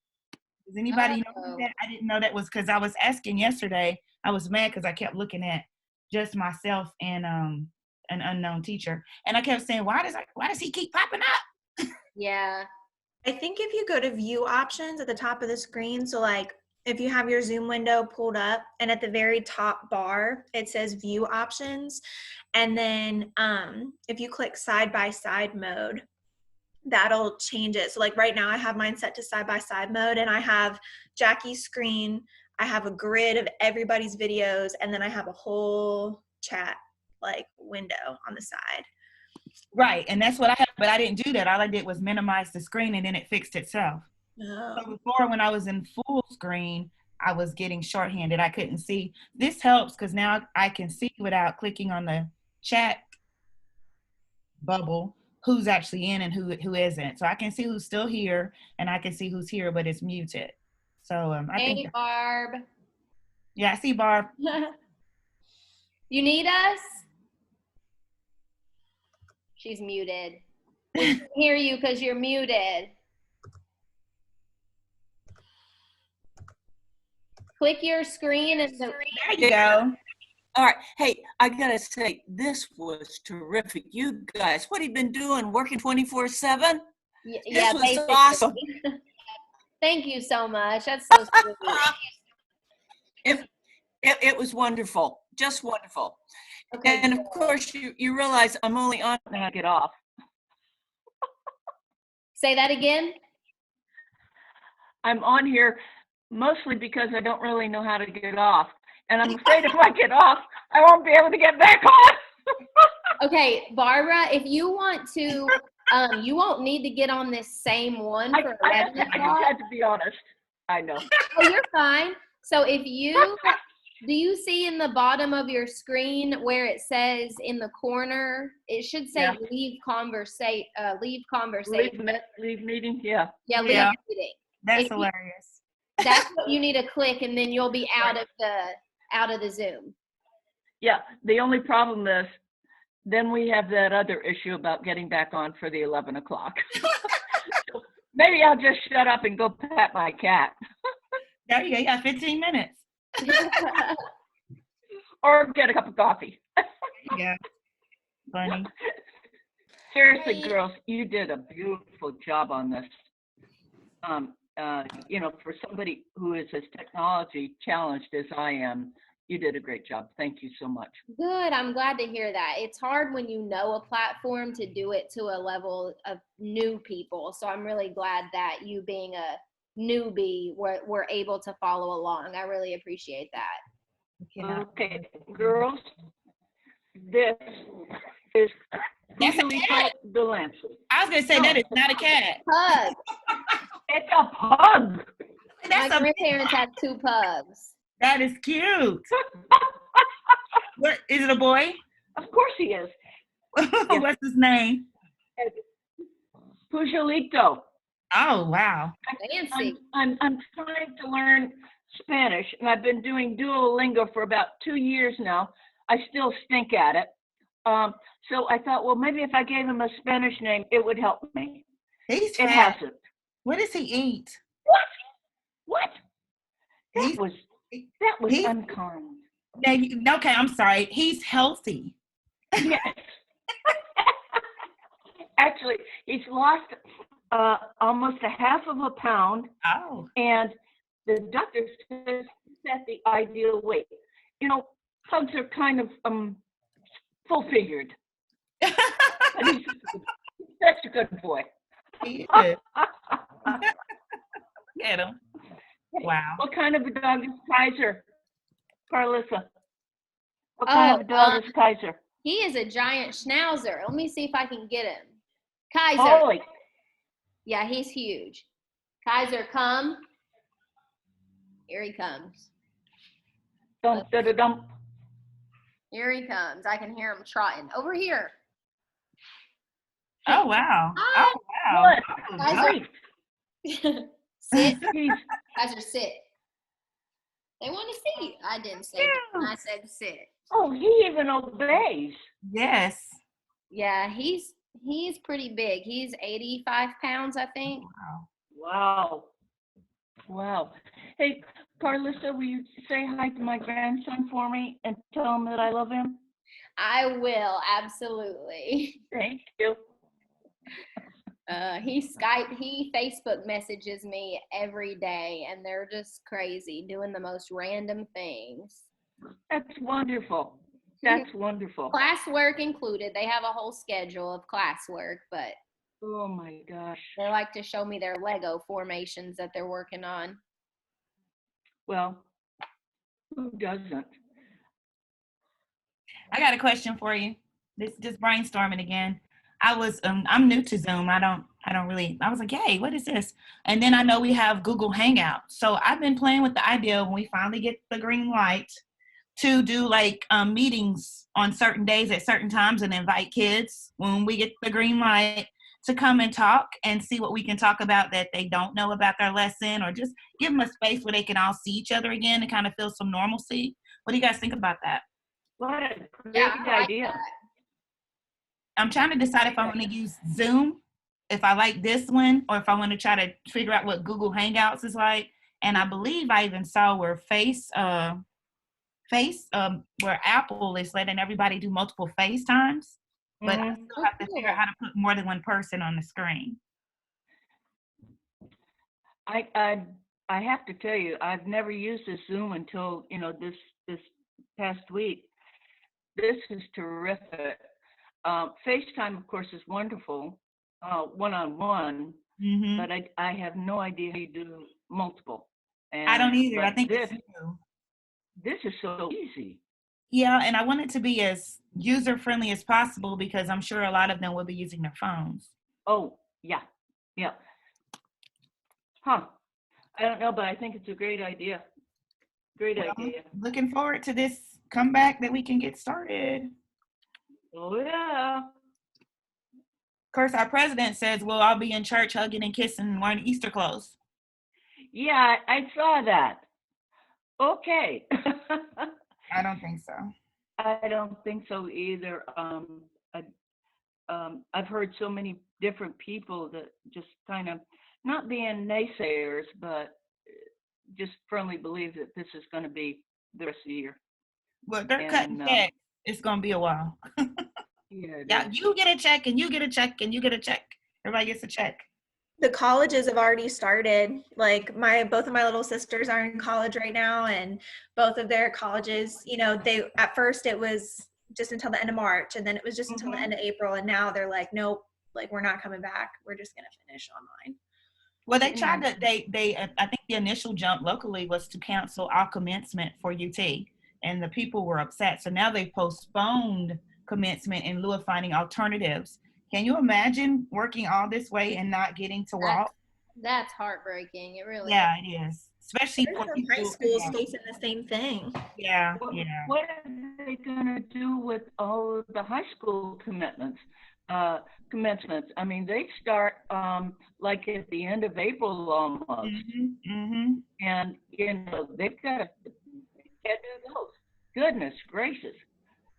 Does anybody know that? I didn't know that was because I was asking yesterday. I was mad because I kept looking at just myself and an unknown teacher. And I kept saying, why does he keep popping up? Yeah. I think if you go to view options at the top of the screen, so like if you have your Zoom window pulled up, and at the very top bar, it says view options. And then if you click side-by-side mode, that'll change it. So like right now I have mine set to side-by-side mode, and I have Jackie's screen, I have a grid of everybody's videos, and then I have a whole chat like window on the side. Right, and that's what I have, but I didn't do that. All I did was minimize the screen, and then it fixed itself. Oh. So before, when I was in full screen, I was getting shorthanded. I couldn't see. This helps because now I can see without clicking on the chat bubble who's actually in and who isn't. So I can see who's still here, and I can see who's here, but it's muted. So I think. Barb. Yeah, I see Barb. You need us? She's muted. We can't hear you because you're muted. Click your screen and there you go. All right. Hey, I gotta say, this was terrific. You guys, what have you been doing? Working 24/7? Yeah, this was basically. awesome. Thank you so much. That's so sweet. It was wonderful, just wonderful. Okay. And of course, you realize I'm only on when I get off. Say that again. I'm on here mostly because I don't really know how to get off. And I'm afraid if I get off, I won't be able to get back on. Okay, Barbara, if you want to, you won't need to get on this same one for 11 o'clock. I just had to be honest. I know. Oh, you're fine. So if you, do you see in the bottom of your screen where it says in the corner, it should say leave conversation. Leave meeting, yeah. Yeah, leave meeting. That's hilarious. That's what you need to click, and then you'll be out of the Zoom. Yeah, the only problem is then we have that other issue about getting back on for the 11 o'clock. So maybe I'll just shut up and go pet my cat. There you go. You got 15 minutes. Or get a cup of coffee. Yeah. Funny. Seriously, girls, you did a beautiful job on this. For somebody who is as technology challenged as I am, you did a great job. Thank you so much. Good. I'm glad to hear that. It's hard when you know a platform to do it to a level of new people. So I'm really glad that you being a newbie were able to follow along. I really appreciate that. Okay, girls, this is usually the Lancet. I was going to say that is not a cat. Pug. It's a pug. My grandparents had 2 pugs. That is cute. What is it, a boy? Of course he is. What's his name? Pujalito. Oh, wow. Fancy. I'm trying to learn Spanish, and I've been doing Duolingo for about 2 years now. I still stink at it. So I thought, well, maybe if I gave him a Spanish name, it would help me. It hasn't. What does he eat? What? That was unkind. Okay, I'm sorry. He's healthy. Yes. Actually, he's lost almost a half of a pound. Oh. And the doctor says he's at the ideal weight. Pugs are kind of full-figured. But he's such a good boy. He is. Get him. Wow. What kind of a dog is Kaiser, Carlissa? What kind of a dog is Kaiser? He is a giant schnauzer. Let me see if I can get him. Kaiser. Holy. Yeah, he's huge. Kaiser, come. Here he comes. Dum, da, da, dum. Here he comes. I can hear him trotting. Over here. Oh, wow. Hi. Oh, wow. Kaiser. Sit. Kaiser, sit. They want to see. I didn't say that. I said sit. Oh, he even obeys. Yes. Yeah, he's pretty big. He's 85 pounds, I think. Wow. Hey, Carlissa, will you say hi to my grandson for me and tell him that I love him? I will, absolutely. Thank you. He Facebook messages me every day, and they're just crazy, doing the most random things. That's wonderful. That's wonderful. Classwork included. They have a whole schedule of classwork, but oh my gosh. They like to show me their Lego formations that they're working on. Well, who doesn't? I got a question for you. This is just brainstorming again. I'm new to Zoom. I was like, hey, what is this? And then I know we have Google Hangout. So I've been playing with the idea when we finally get the green light to do like meetings on certain days at certain times and invite kids when we get the green light to come and talk and see what we can talk about that they don't know about their lesson, or just give them a space where they can all see each other again and kind of feel some normalcy. What do you guys think about that? What a great idea. Like I'm trying to decide if I want to use Zoom, if I like this one, or if I want to try to figure out what Google Hangouts is like. And I believe I even saw where where Apple is letting everybody do multiple FaceTimes, but I still have to figure out how to put more than one person on the screen. I have to tell you, I've never used this Zoom until this past week. This is terrific. FaceTime, of course, is wonderful, one-on-one, but I have no idea how you do multiple. And, I don't either. I think this is so easy. Yeah, and I want it to be as user-friendly as possible because I'm sure a lot of them will be using their phones. Oh, yeah. Huh. I don't know, but I think it's a great idea. Great idea. Looking forward to this comeback that we can get started. Oh, yeah. Of course, our president says we'll all be in church hugging and kissing and wearing Easter clothes. Yeah, I saw that. Okay. I don't think so. I don't think so either. I've heard so many different people that just kind of, not being naysayers, but just firmly believe that this is going to be the rest of the year. Well, they're cutting checks. It's going to be a while. Yeah, you get a check and you get a check and you get a check. Everybody gets a check. The colleges have already started. Like both of my little sisters are in college right now, and both of their colleges, they at first it was just until the end of March, and then it was just until the end of April, and now they're like, nope, like we're not coming back. We're just gonna finish online. Well, they tried to. I think the initial jump locally was to cancel all commencement for UT, and the people were upset. So now they postponed commencement in lieu of finding alternatives. Can you imagine working all this way and not getting to walk? That's heartbreaking. It really is. It is. Especially for high schools facing the same thing. Yeah. What are they going to do with all of the high school commencements? I mean, they start like at the end of April almost. And, they've got to do those. Goodness gracious.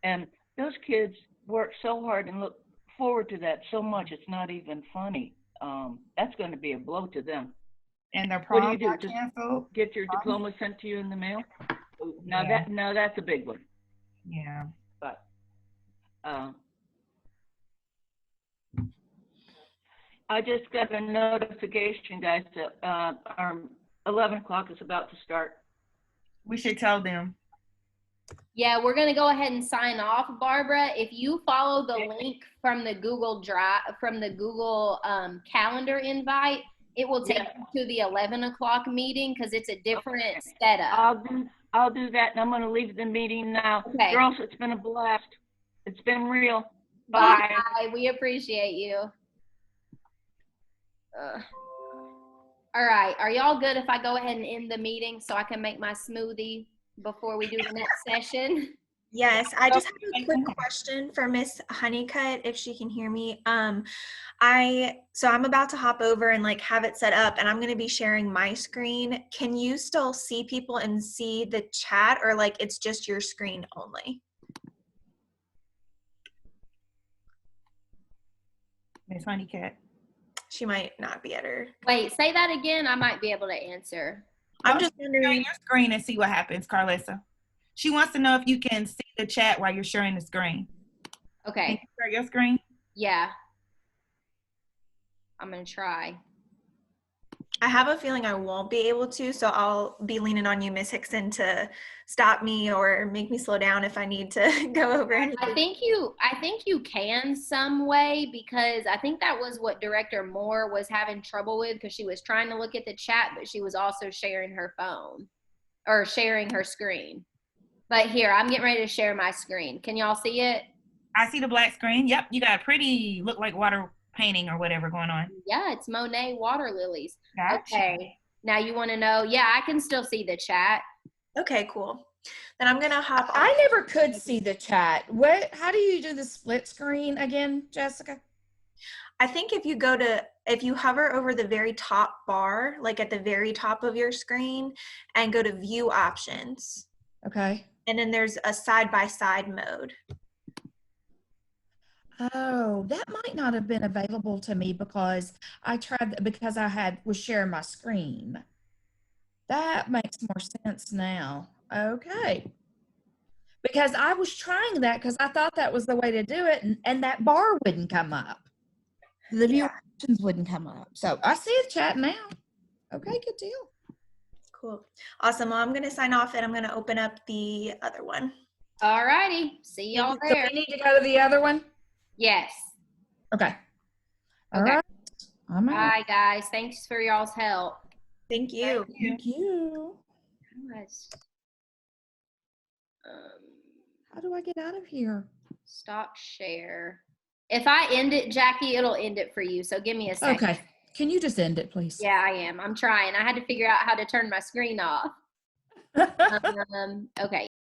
And those kids work so hard and look forward to that so much, it's not even funny. That's going to be a blow to them. And their prom what do you do? Just get your diploma sent to you in the mail? Now that's a big one. Yeah. But I just got a notification, guys, that our 11 o'clock is about to start. We should tell them. Yeah, we're going to go ahead and sign off, Barbara. If you follow the link from the Google Drive, from the Google calendar invite, it will take you to the 11 o'clock meeting because it's a different setup. I'll do that, and I'm going to leave the meeting now. Okay. Girls, it's been a blast. It's been real. Bye. Bye. We appreciate you. All right. Are y'all good if I go ahead and end the meeting so I can make my smoothie before we do the next session? Yes, I just have a quick question for Miss Honeycutt, if she can hear me. So I'm about to hop over and like have it set up, and I'm going to be sharing my screen. Can you still see people and see the chat, or like it's just your screen only? Miss Honeycutt. She might not be at her. Wait, say that again. I might be able to answer. I'm just wondering your screen and see what happens, Carlissa. She wants to know if you can see the chat while you're sharing the screen. Okay. Can you share your screen? Yeah. I'm going to try. I have a feeling I won't be able to, so I'll be leaning on you, Miss Hickson, to stop me or make me slow down if I need to go over anything. I think you can some way, because I think that was what Director Moore was having trouble with, because she was trying to look at the chat, but she was also sharing her phone or sharing her screen. But here, I'm getting ready to share my screen. Can y'all see it? I see the black screen. Yep, you got a pretty, look like water painting or whatever going on. Yeah, it's Monet water lilies. Gotcha. Okay, now you want to know? Yeah, I can still see the chat. Okay, cool. Then I'm gonna hop I off. never could see the chat. How do you do the split screen again, Jessica? I think if you hover over the very top bar, like at the very top of your screen, and go to view options. Okay. And then there's a side-by-side mode. Oh, that might not have been available to me because I tried because was sharing my screen. That makes more sense now. Okay. Because I was trying that because I thought that was the way to do it, and that bar wouldn't come up. The view options wouldn't come up. So I see the chat now. Okay, good deal. Cool. Awesome. Well, I'm going to sign off and I'm going to open up the other one. All righty. See y'all So there. we need to go to the other one? Yes. Okay. All Okay. right. I'm out. Bye, guys. Thanks for y'all's help. Thank you. Thank you. How do I get out of here? Stop share. If I end it, Jackie, it'll end it for you. So give me a second. Okay. Can you just end it, please? Yeah, I am. I'm trying. I had to figure out how to turn my screen off. Okay.